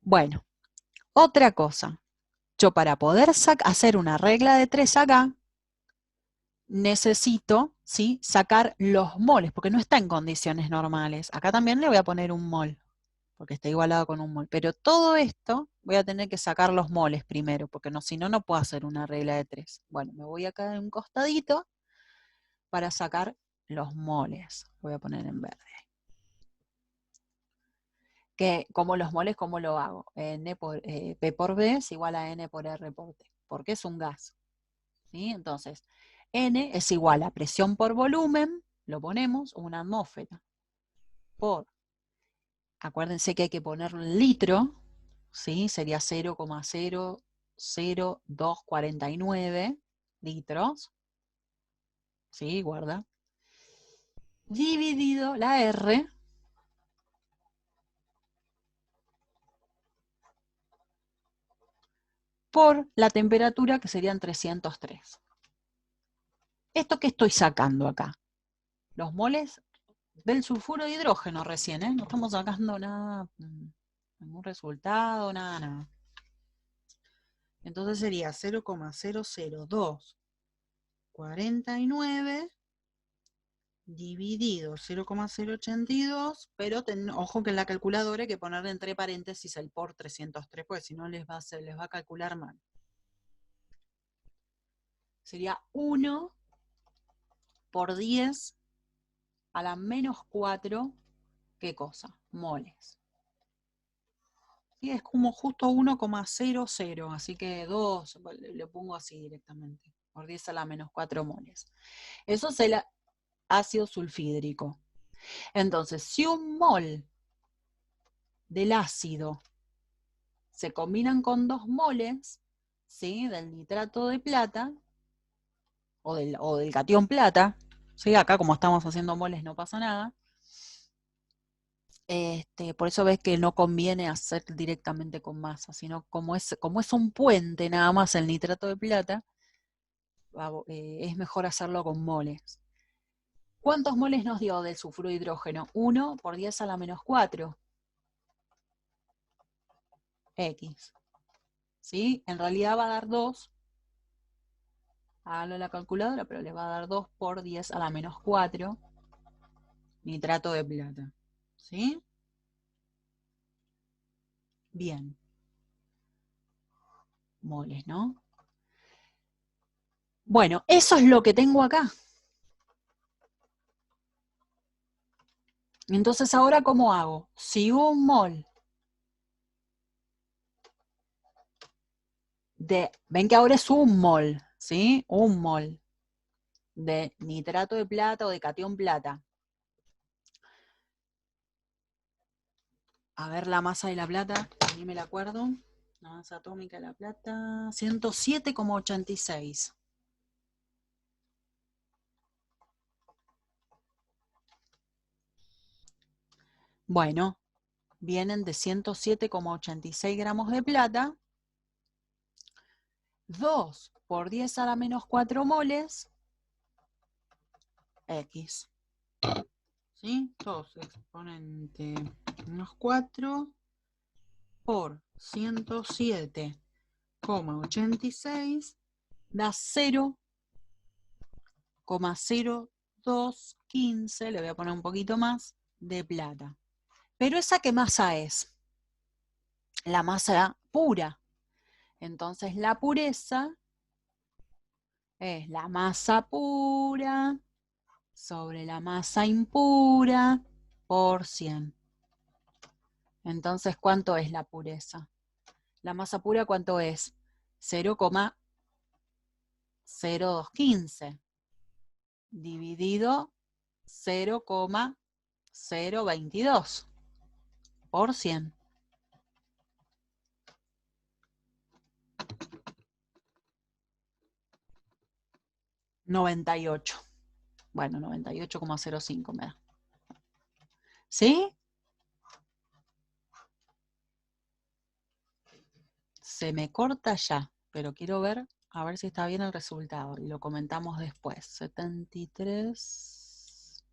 Bueno, otra cosa. Yo para poder hacer una regla de 3 acá, necesito, ¿sí?, sacar los moles, porque no está en condiciones normales. Acá también le voy a poner un mol, porque está igualado con un mol. Pero todo esto voy a tener que sacar los moles primero, porque no, si no, no puedo hacer una regla de 3. Bueno, me voy acá en un costadito para sacar los moles. Voy a poner en verde. Que como los moles, ¿cómo lo hago? P por B es igual a N por R por T, porque es un gas. ¿Sí? Entonces, N es igual a presión por volumen, lo ponemos, una atmósfera, por, acuérdense que hay que ponerlo en litro, ¿sí? Sería 0,00249 litros, ¿sí? Guarda. Dividido la R por la temperatura, que serían 303. ¿Esto qué estoy sacando acá? Los moles del sulfuro de hidrógeno recién, ¿eh? No estamos sacando nada, ningún resultado, nada. Entonces sería 0,00249 dividido 0,082, pero ojo que en la calculadora hay que ponerle entre paréntesis el por 303, porque si no les va a calcular mal. Sería 1 por 10 a la menos 4, ¿qué cosa? Moles. ¿Sí? Es como justo 1,00, así que 2, le pongo así directamente, por 10 a la menos 4 moles. Eso es el ácido sulfídrico. Entonces, si un mol del ácido se combinan con 2 moles, ¿sí?, del nitrato de plata, o del catión plata, ¿sí? Acá como estamos haciendo moles no pasa nada. Por eso ves que no conviene hacer directamente con masa, sino como es un puente nada más el nitrato de plata, es mejor hacerlo con moles. ¿Cuántos moles nos dio del sulfuro de hidrógeno? 1 por 10 a la menos 4. X. ¿Sí? En realidad va a dar 2. Hágalo en la calculadora, pero le va a dar 2 por 10 a la menos 4 nitrato de plata. ¿Sí? Bien. Moles, ¿no? Bueno, eso es lo que tengo acá. Entonces, ¿ahora cómo hago? Si un mol ven que ahora es un mol, ¿sí? Un mol de nitrato de plata o de catión plata. A ver la masa de la plata, ni me la acuerdo. La masa atómica de la plata, 107,86. Bueno, vienen de 107,86 gramos de plata. 2 por 10 a la menos 4 moles, X. ¿Sí? Entonces, exponente menos 4 por 107,86 da 0,0215, le voy a poner un poquito más, de plata. Pero ¿esa qué masa es? La masa pura. Entonces la pureza es la masa pura sobre la masa impura por 100. Entonces, ¿cuánto es la pureza? La masa pura, ¿cuánto es? 0,0215. dividido 0,022 por 100. $98. Bueno, 98,05 me da. ¿Sí? Se me corta ya, pero quiero ver, a ver si está bien el resultado. Y lo comentamos después. 73...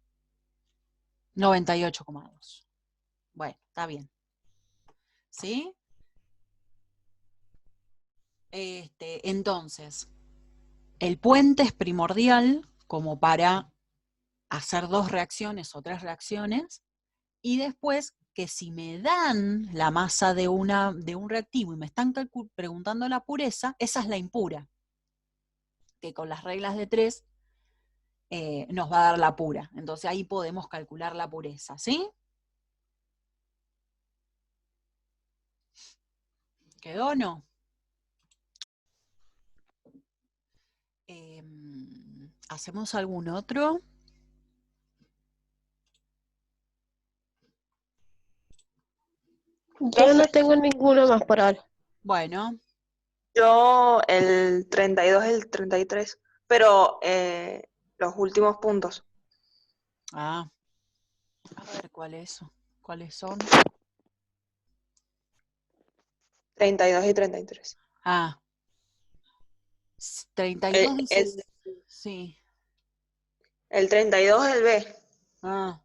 98,2. Bueno, está bien. ¿Sí? Entonces, el puente es primordial como para hacer 2 reacciones o 3 reacciones, y después que si me dan la masa de un reactivo y me están preguntando la pureza, esa es la impura, que con las reglas de 3 nos va a dar la pura. Entonces ahí podemos calcular la pureza, ¿sí? ¿Quedó o no? ¿Hacemos algún otro? Yo no tengo ninguno más por ahora. Bueno, Yo el 32 y el 33, pero los últimos puntos. a ver cuáles son. 32 y 33. Ah, 32 dices, El, sí. el 32 es el B Ah,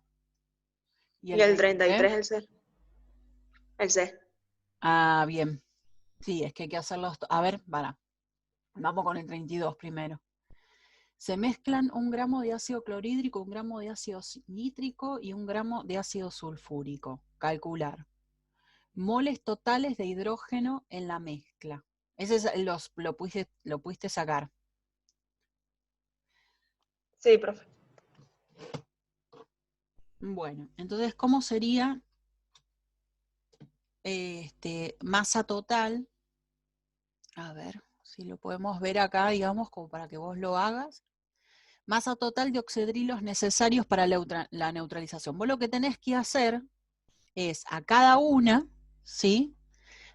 ¿y y el el 33? 33 es el C. El C. Ah, bien. Sí, es que hay que hacerlos. A ver, vamos con el 32 primero. Se mezclan 1 gramo de ácido clorhídrico, 1 gramo de ácido nítrico y 1 gramo de ácido sulfúrico. Calcular. Moles totales de hidrógeno en la mezcla. Ese lo pudiste sacar. Sí, profe. Bueno, entonces, ¿cómo sería masa total? A ver, si lo podemos ver acá, digamos, como para que vos lo hagas. Masa total de oxidrilos necesarios para la neutralización. Vos lo que tenés que hacer es a cada una, ¿sí?,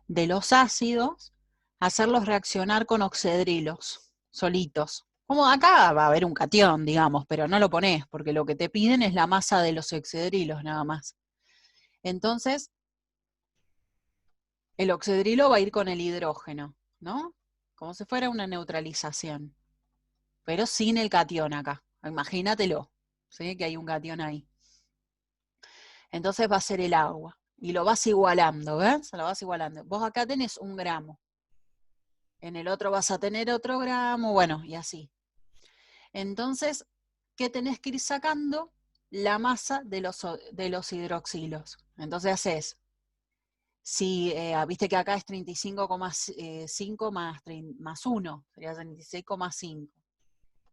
de los ácidos, hacerlos reaccionar con oxidrilos solitos. Como acá va a haber un catión, digamos, pero no lo ponés, porque lo que te piden es la masa de los oxidrilos nada más. Entonces, el oxidrilo va a ir con el hidrógeno, ¿no? Como si fuera una neutralización, pero sin el catión acá. Imagínatelo, ¿sí?, que hay un catión ahí. Entonces va a ser el agua. Y lo vas igualando, ¿ves? Lo vas igualando. Vos acá tenés 1 gramo. En el otro vas a tener otro gramo, bueno, y así. Entonces, ¿qué tenés que ir sacando? La masa de los hidroxilos. Entonces haces, si viste que acá es 35,5 más 1, sería 36,5.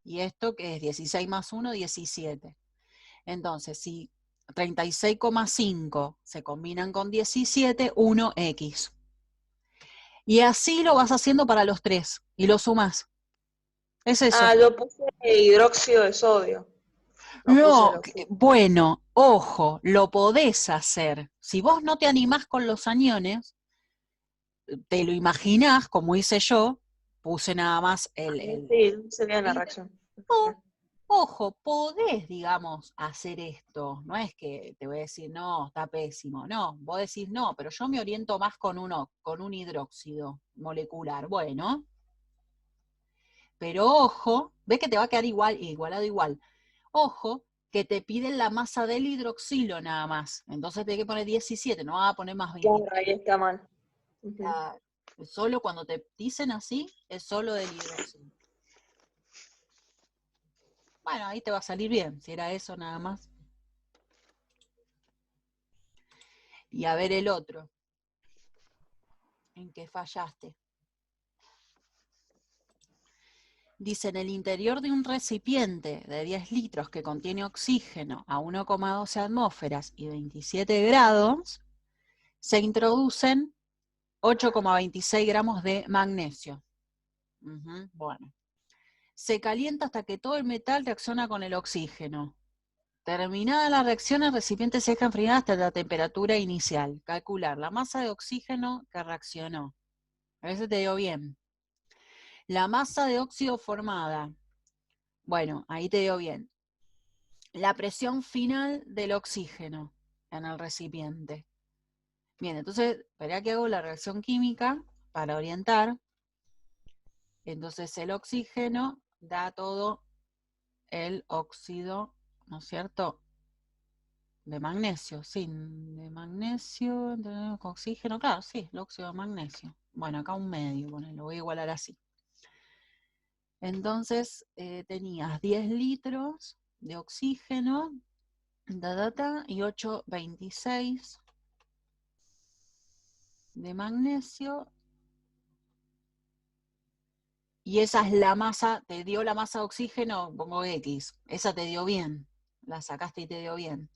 Y esto que es 16 más 1, 17. Entonces, si 36,5 se combinan con 17, 1x. Y así lo vas haciendo para los 3, y lo sumas. Es eso. Ah, yo puse hidróxido de sodio. No puse el No, oxígeno. bueno, ojo, lo podés hacer. Si vos no te animás con los aniones, te lo imaginás, como hice yo, puse nada más Sí, sería la el- reacción. o, ojo, podés, digamos, hacer esto. No es que te voy a decir, no, está pésimo. No, vos decís, no, pero yo me oriento más con un hidróxido molecular. Bueno, pero ojo, ves que te va a quedar igualado igual. Ojo, que te piden la masa del hidroxilo nada más. Entonces tenés que poner 17, no vas a poner más Claro, 23. ahí está mal. Claro. Solo cuando te dicen así, es solo del hidroxilo. Bueno, ahí te va a salir bien, si era eso nada más. Y a ver el otro. ¿En qué fallaste? Dice, en el interior de un recipiente de 10 litros que contiene oxígeno a 1,12 atmósferas y 27 grados, se introducen 8,26 gramos de magnesio. Bueno. se calienta hasta que todo el metal reacciona con el oxígeno. Terminada la reacción, el recipiente se deja enfriar hasta la temperatura inicial. Calcular la masa de oxígeno que reaccionó. A veces te dio bien. La masa de óxido formada. Bueno, ahí te dio bien. La presión final del oxígeno en el recipiente. Bien, entonces, espera que hago la reacción química para orientar. Entonces el oxígeno da todo el óxido, ¿no es cierto?, de magnesio, sí, de magnesio, con oxígeno, claro, sí, el óxido de magnesio. Bueno, acá un medio, bueno, lo voy a igualar así. Entonces tenías 10 litros de oxígeno, y 8,26 de magnesio, y esa es la masa, te dio la masa de oxígeno, pongo X, esa te dio bien, la sacaste y te dio bien.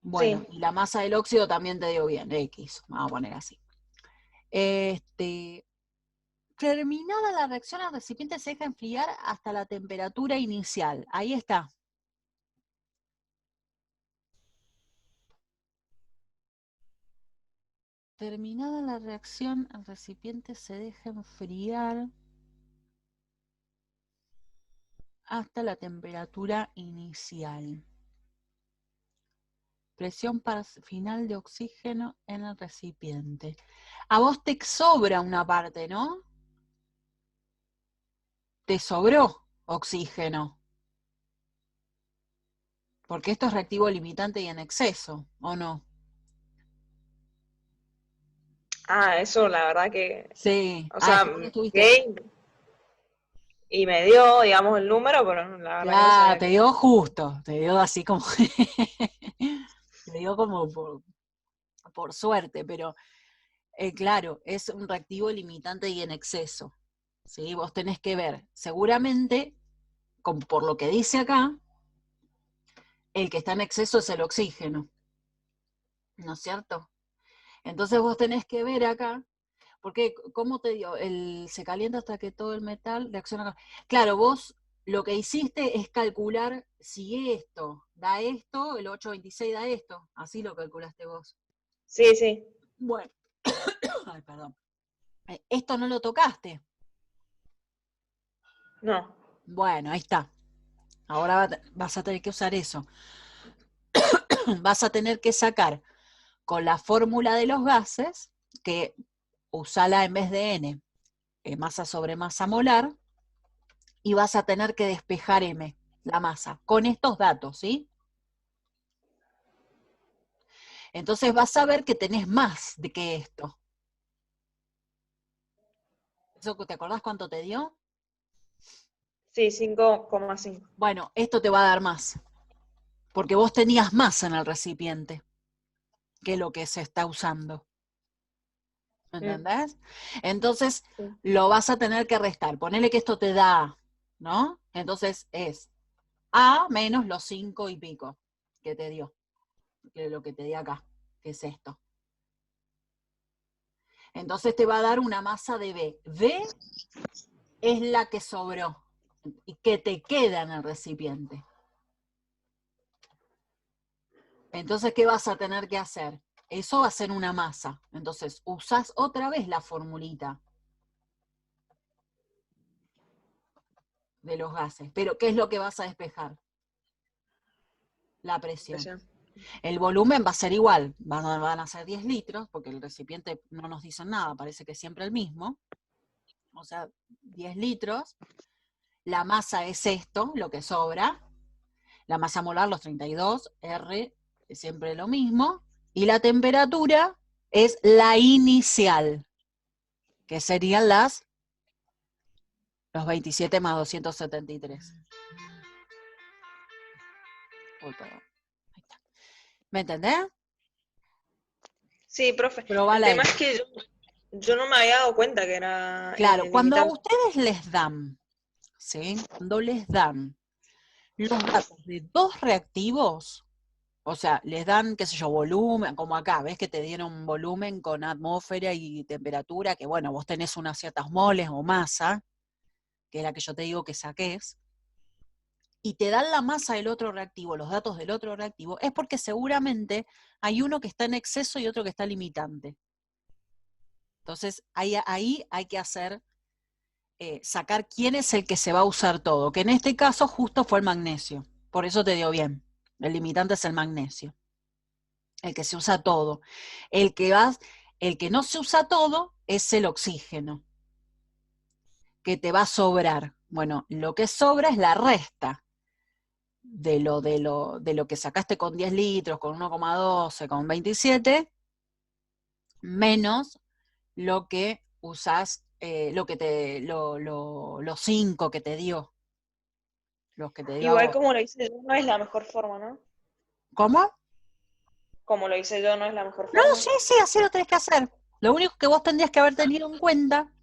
Bueno, Sí. y la masa del óxido también te dio bien, X, vamos a poner así. Terminada la reacción, el recipiente se deja enfriar hasta la temperatura inicial. Ahí está. Terminada la reacción, el recipiente se deja enfriar hasta la temperatura inicial. Presión final de oxígeno en el recipiente. A vos te sobra una parte, ¿no? Te sobró oxígeno. Porque esto es reactivo limitante y en exceso, ¿o no? Ah, eso la verdad que, Sí. o Ah, es sea, que vos no estuviste. gay y me dio, digamos, el número, pero la verdad que no Claro, sabía te que... dio justo, te dio así como, te dio como por suerte, pero claro, es un reactivo limitante y en exceso. ¿Sí? Vos tenés que ver, seguramente, por lo que dice acá, el que está en exceso es el oxígeno, ¿no es cierto? Entonces vos tenés que ver acá, porque, ¿cómo te dio? Se calienta hasta que todo el metal reacciona. Claro, vos lo que hiciste es calcular si esto da esto, el 8,26 da esto. Así lo calculaste vos. Sí, sí. Bueno, ay, perdón. Esto no lo tocaste. No. Bueno, ahí está. Ahora vas a tener que usar eso. Vas a tener que sacar con la fórmula de los gases, que usala en vez de N, masa sobre masa molar, y vas a tener que despejar M, la masa, con estos datos, ¿sí? Entonces vas a ver que tenés más de que esto. ¿Te acordás cuánto te dio? Sí, 5,5. Bueno, esto te va a dar más, porque vos tenías más en el recipiente que lo que se está usando. ¿Entendés? Entonces Sí. lo vas a tener que restar. Ponele que esto te da, ¿no? Entonces es A menos los 5 y pico que te dio, que lo que te di acá, que es esto. Entonces te va a dar una masa de B. B es la que sobró y que te queda en el recipiente. Entonces, ¿qué vas a tener que hacer? Eso va a ser una masa. Entonces, usás otra vez la formulita de los gases. Pero, ¿qué es lo que vas a despejar? La presión. El volumen va a ser igual, van a ser 10 litros, porque el recipiente no nos dice nada, parece que es siempre el mismo. O sea, 10 litros. La masa es esto, lo que sobra. La masa molar, los 32, R, es siempre lo mismo. Y la temperatura es la inicial, que serían los 27 más 273. Uy, perdón. Ahí está. ¿Me entendés? Sí, profe. El Probala tema ahí. es que yo no me había dado cuenta que era Claro, cuando a limitante. ustedes les dan, ¿sí? Cuando les dan los datos de dos reactivos, o sea, les dan, qué sé yo, volumen, como acá, ves que te dieron volumen con atmósfera y temperatura, que bueno, vos tenés unas ciertas moles o masa, que es la que yo te digo que saques, y te dan la masa del otro reactivo, los datos del otro reactivo, es porque seguramente hay uno que está en exceso y otro que está limitante. Entonces, ahí hay que hacer, sacar quién es el que se va a usar todo, que en este caso justo fue el magnesio. Por eso te dio bien. El limitante es el magnesio. El que se usa todo. El que no se usa todo es el oxígeno, que te va a sobrar. Bueno, lo que sobra es la resta de lo que sacaste con 10 litros, con 1,12, con 27, menos lo que usás, los 5 que te dio. Los que te dio a Igual vos. como lo hice yo, no es la mejor forma, ¿no? ¿Cómo? Como lo hice yo, no es la mejor No, forma. sí, sí, así lo tenés que hacer. Lo único que vos tendrías que haber tenido en cuenta,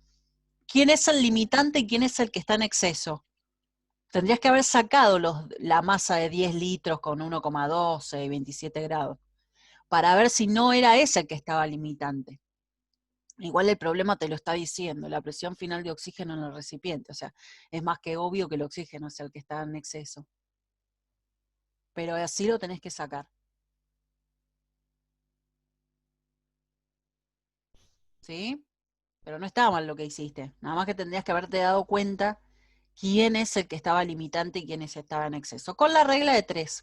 quién es el limitante y quién es el que está en exceso. Tendrías que haber sacado la masa de 10 litros con 1,12 y 27 grados, para ver si no era ese el que estaba limitante. Igual el problema te lo está diciendo, la presión final de oxígeno en el recipiente, o sea, es más que obvio que el oxígeno es el que está en exceso. Pero así lo tenés que sacar. ¿Sí? Pero no estaba mal lo que hiciste, nada más que tendrías que haberte dado cuenta quién es el que estaba limitante y quién estaba en exceso. Con la regla de 3.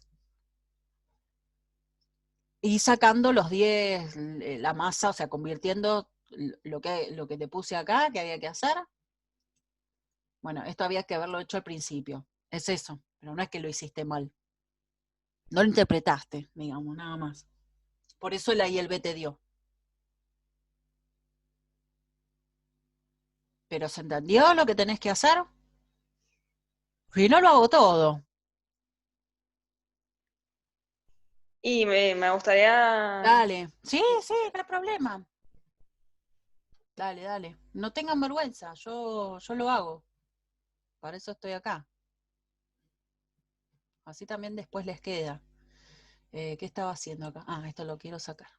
Y sacando los 10, la masa, o sea, convirtiendo lo que te puse acá, que había que hacer. Bueno, esto había que haberlo hecho al principio. Es eso, pero no es que lo hiciste mal. No lo interpretaste, digamos, nada más. Por eso la I y el B te dio. ¿Pero se entendió lo que tenés que hacer? Si no, lo hago todo. Y me gustaría... Dale. Sí, sí, no hay problema. Dale, dale. No tengan vergüenza, yo lo hago. Para eso estoy acá. Así también después les queda. ¿Qué estaba haciendo acá? Ah, esto lo quiero sacar.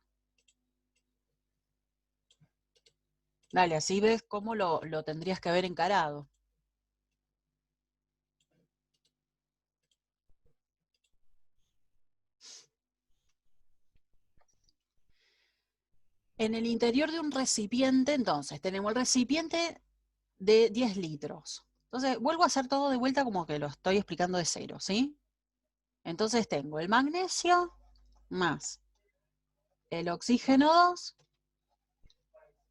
Dale, así ves cómo lo tendrías que haber encarado. En el interior de un recipiente, entonces, tenemos el recipiente de 10 litros. Entonces, vuelvo a hacer todo de vuelta como que lo estoy explicando de cero, ¿sí? Entonces tengo el magnesio más el oxígeno 2,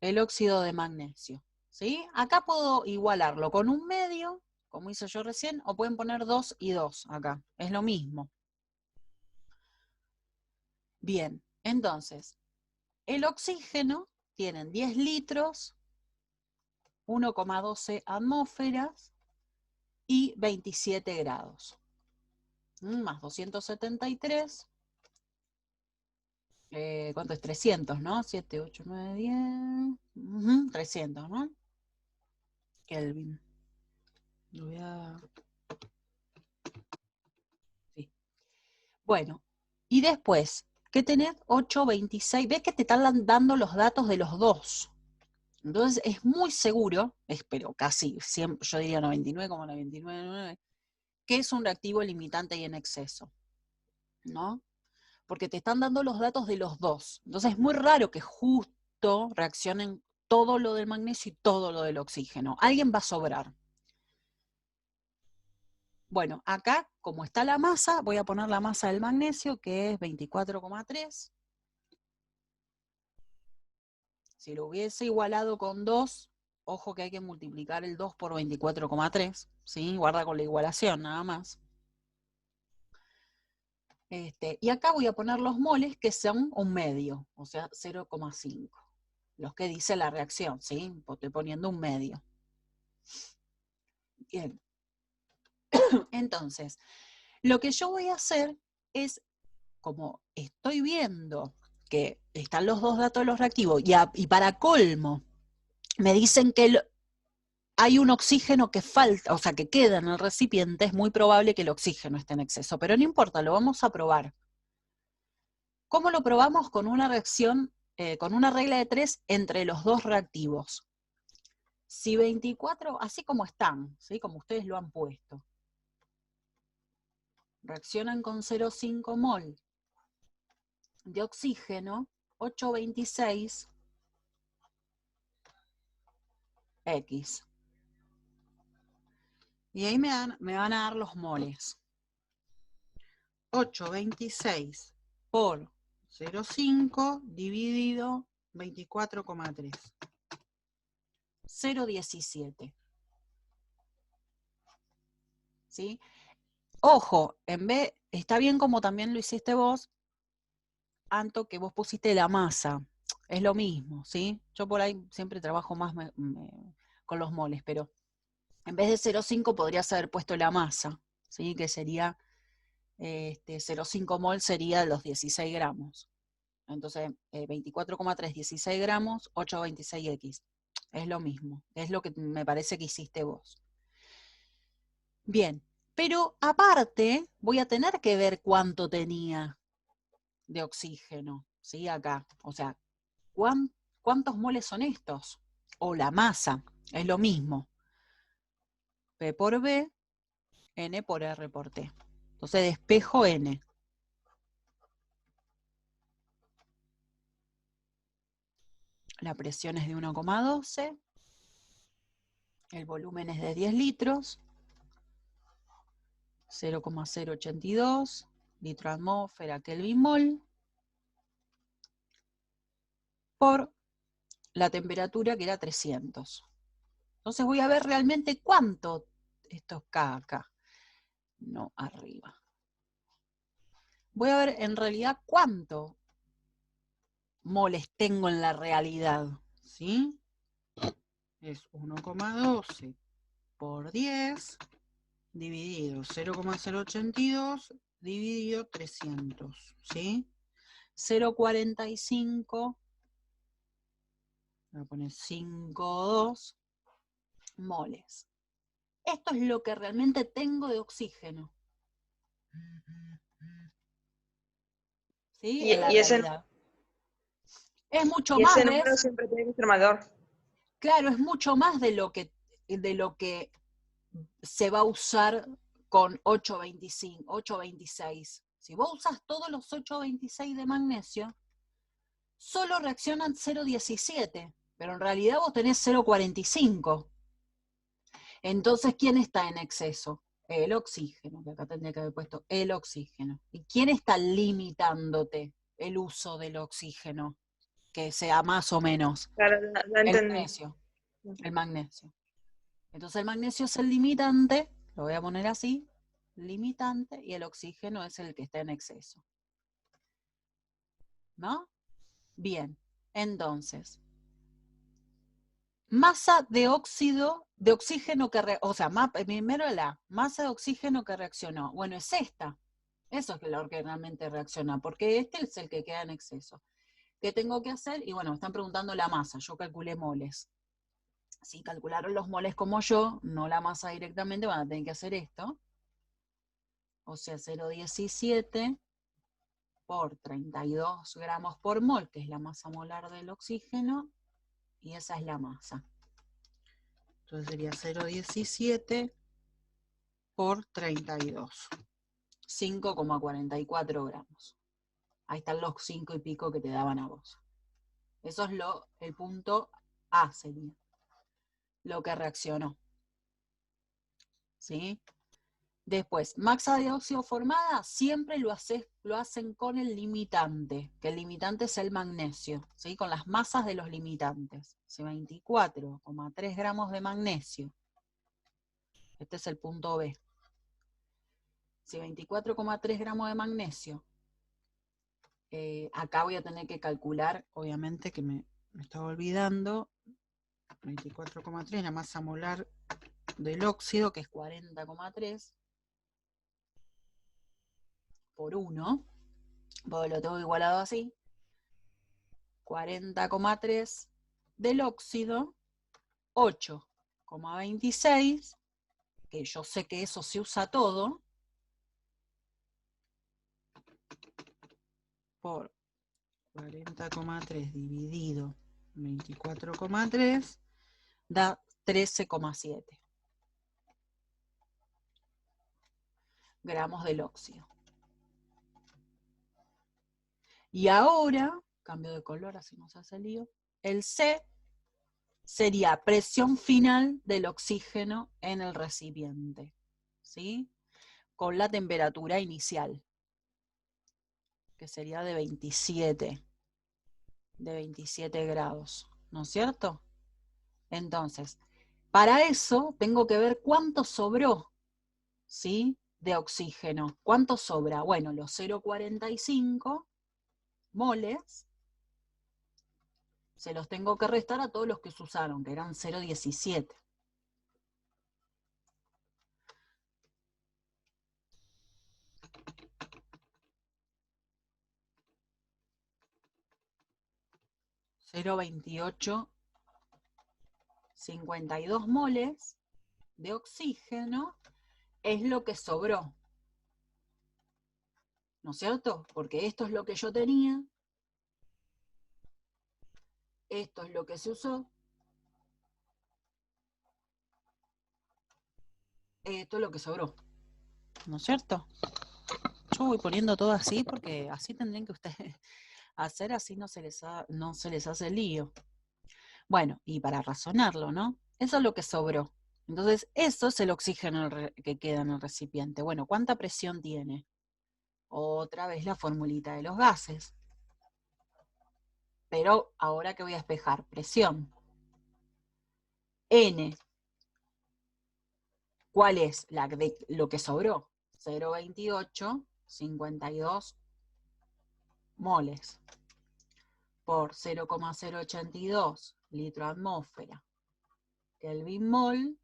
el óxido de magnesio, ¿sí? Acá puedo igualarlo con un medio, como hice yo recién, o pueden poner 2 y 2 acá, es lo mismo. Bien, entonces, el oxígeno tienen 10 litros, 1,12 atmósferas y 27 grados. Más 273, ¿cuánto es? 300, ¿no? 7, 8, 9, 10, 300, ¿no? Kelvin. Lo voy a... Sí. Bueno, y después, ¿qué tenés? 8, 26. ¿Ves que te están dando los datos de los dos? Entonces es muy seguro, pero casi, siempre, yo diría 99,99, que es un reactivo limitante y en exceso, ¿no? Porque te están dando los datos de los dos. Entonces es muy raro que justo reaccionen todo lo del magnesio y todo lo del oxígeno. Alguien va a sobrar. Bueno, acá, como está la masa, voy a poner la masa del magnesio, que es 24,3. Si lo hubiese igualado con 2, ojo que hay que multiplicar el 2 por 24,3, ¿sí? Guarda con la igualación, nada más. Y acá voy a poner los moles que son un medio, o sea, 0,5. Los que dice la reacción, ¿sí? Estoy poniendo un medio. Bien. Entonces, lo que yo voy a hacer es, como estoy viendo que están los dos datos de los reactivos, y para colmo, me dicen que hay un oxígeno que falta, o sea, que queda en el recipiente, es muy probable que el oxígeno esté en exceso, pero no importa, lo vamos a probar. ¿Cómo lo probamos? Con una reacción, con una regla de 3 entre los dos reactivos. Si 24, así como están, ¿sí? Como ustedes lo han puesto, reaccionan con 0,5 mol de oxígeno, 826 X. Y ahí me van a dar los moles. 826 por 0,5 dividido 24,3. 0,17. ¿Sí? Ojo, está bien como también lo hiciste vos, Anto, que vos pusiste la masa. Es lo mismo, ¿sí? Yo por ahí siempre trabajo más con los moles, pero en vez de 0,5 podrías haber puesto la masa, ¿sí? Que sería 0,5 mol sería los 16 gramos. Entonces, 24,3, 16 gramos, 826X. Es lo mismo, es lo que me parece que hiciste vos. Bien, pero aparte voy a tener que ver cuánto tenía de oxígeno, ¿sí? Acá, o sea, ¿cuántos moles son estos? O la masa, es lo mismo. P por B, N por R por T. Entonces despejo N. La presión es de 1,12. El volumen es de 10 litros. 0,082 litro atmósfera Kelvin mol. Por la temperatura que era 300. Entonces voy a ver realmente cuánto esto es K acá. No, arriba. Voy a ver en realidad cuánto moles tengo en la realidad, ¿sí? Es 1,12 por 10 dividido 0,082 dividido 300, ¿sí? 0,45, voy a poner 5,2 moles. Esto es lo que realmente tengo de oxígeno. ¿Sí? En la realidad. Es mucho más, ese ¿ves? número siempre tiene que ser mayor. Claro, es mucho más de lo que se va a usar con 8,25, 8,26. Si vos usas todos los 8,26 de magnesio, solo reaccionan 0,17, pero en realidad vos tenés 0,45. Entonces, ¿quién está en exceso? El oxígeno, que acá tendría que haber puesto el oxígeno. ¿Y quién está limitándote el uso del oxígeno? Que sea más o menos. Claro, la El entendí. magnesio. El magnesio. Entonces el magnesio es el limitante, lo voy a poner así, limitante, y el oxígeno es el que está en exceso. ¿No? Bien, entonces, masa de oxígeno o sea, primero la masa de oxígeno que reaccionó. Bueno, es esta. Eso es lo que realmente reacciona, porque este es el que queda en exceso. ¿Qué tengo que hacer? Y bueno, me están preguntando la masa, yo calculé moles. Si calcularon los moles como yo, no la masa directamente, van a tener que hacer esto. O sea, 0,17 por 32 gramos por mol, que es la masa molar del oxígeno, y esa es la masa. Entonces sería 0,17 por 32. 5,44 gramos. Ahí están los 5 y pico que te daban a vos. Eso es el punto A sería. Lo que reaccionó. ¿Sí? Después, masa de óxido formada, siempre lo hacen con el limitante, que el limitante es el magnesio, ¿sí? Con las masas de los limitantes. 24,3 gramos de magnesio. Este es el punto B. Si 24,3 gramos de magnesio, acá voy a tener que calcular, obviamente que me estaba olvidando, 24,3, la masa molar del óxido, que es 40,3 por 1, porque lo tengo igualado así, 40,3 del óxido, 8,26, que yo sé que eso se usa todo, por 40,3 dividido 24,3, da 13,7 gramos del óxido. Y ahora, cambio de color, así no se hace lío, el C sería presión final del oxígeno en el recipiente, ¿sí? Con la temperatura inicial, que sería de 27 grados, ¿no es cierto? Entonces, para eso tengo que ver cuánto sobró, ¿sí? De oxígeno. ¿Cuánto sobra? Bueno, los 0,45 moles se los tengo que restar a todos los que se usaron, que eran 0,17. $0,2852 moles de oxígeno es lo que sobró, ¿no es cierto? Porque esto es lo que yo tenía, esto es lo que se usó, esto es lo que sobró, ¿no es cierto? Yo voy poniendo todo así porque así tendrían que ustedes hacer, así no se les hace lío. Bueno, y para razonarlo, ¿no? Eso es lo que sobró. Entonces, eso es el oxígeno que queda en el recipiente. Bueno, ¿cuánta presión tiene? Otra vez la formulita de los gases. Pero ahora que voy a despejar, presión. N. ¿Cuál es lo que sobró? 0,2852 moles por 0,082 litro atmósfera Kelvin mol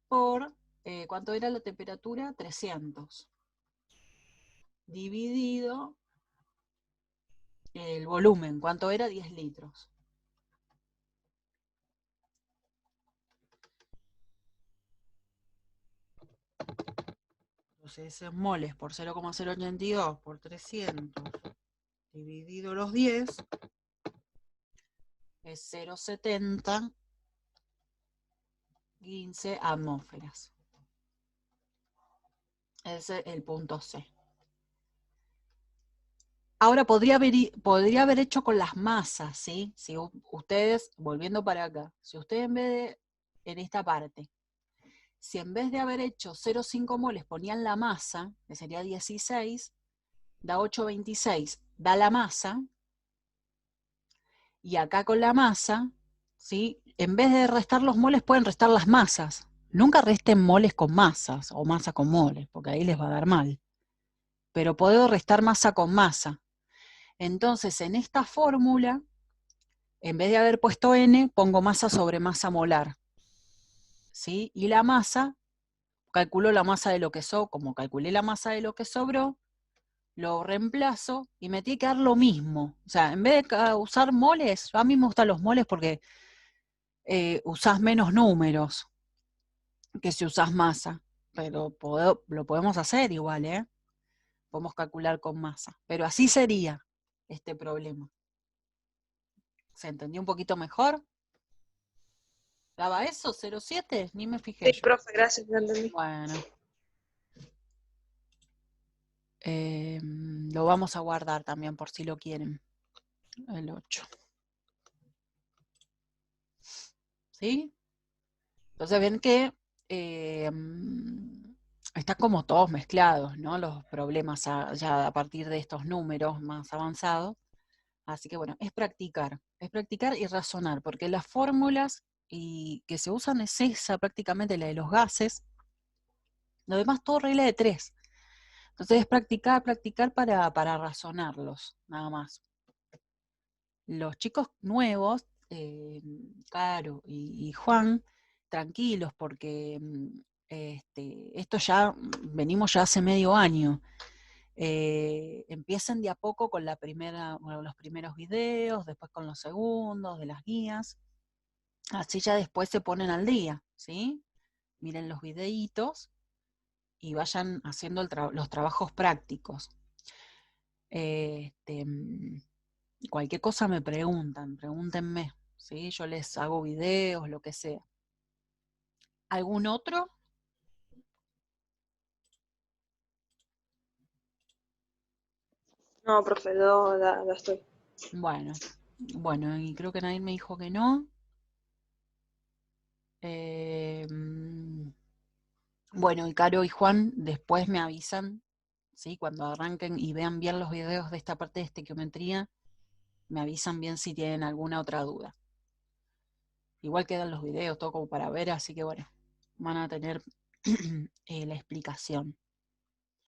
por, ¿cuánto era la temperatura? 300. Dividido el volumen, ¿cuánto era? 10 litros. Entonces es moles por 0,082 por 300 dividido los 10 es 0,70 15 atmósferas. Ese es el punto C. Ahora podría haber hecho con las masas, ¿sí? Si ustedes, volviendo para acá, si ustedes en vez de, en esta parte, si en vez de haber hecho 0,5 moles ponían la masa, que sería 16, da 8,26, da la masa, y acá con la masa, ¿sí? En vez de restar los moles pueden restar las masas. Nunca resten moles con masas, o masa con moles, porque ahí les va a dar mal. Pero puedo restar masa con masa. Entonces, en esta fórmula, en vez de haber puesto N, pongo masa sobre masa molar, ¿sí? Y la masa, calculo la masa de lo que sobró, como calculé la masa de lo que sobró, lo reemplazo y me tiene que dar lo mismo. O sea, en vez de usar moles, a mí me gustan los moles porque usás menos números que si usás masa. Pero lo podemos hacer igual, ¿eh? Podemos calcular con masa. Pero así sería este problema. ¿Se entendió un poquito mejor? ¿Daba eso? ¿0,7? Ni me fijé Sí, yo. profe, gracias, ya entendí. Bueno. Lo vamos a guardar también por si lo quieren. El 8. ¿Sí? Entonces ven que están como todos mezclados, ¿no? Los problemas ya a partir de estos números más avanzados. Así que bueno, es practicar y razonar, porque las fórmulas que se usan es esa, prácticamente la de los gases. Lo demás todo regla de 3. Entonces es practicar para razonarlos, nada más. Los chicos nuevos, Caro y Juan, tranquilos, porque esto ya, venimos ya hace medio año. Empiecen de a poco con los primeros videos, después con los segundos, de las guías. Así ya después se ponen al día, ¿sí? Miren los videitos y vayan haciendo los trabajos prácticos. Cualquier cosa me pregúntenme, ¿sí? Yo les hago videos, lo que sea. ¿Algún otro? No, profe, yo ya estoy. Bueno, y creo que nadie me dijo que no. Bueno, y Caro y Juan después me avisan, ¿sí? Cuando arranquen y vean bien los videos de esta parte de estequiometría, me avisan bien si tienen alguna otra duda. Igual quedan los videos, todo como para ver, así que bueno, van a tener la explicación.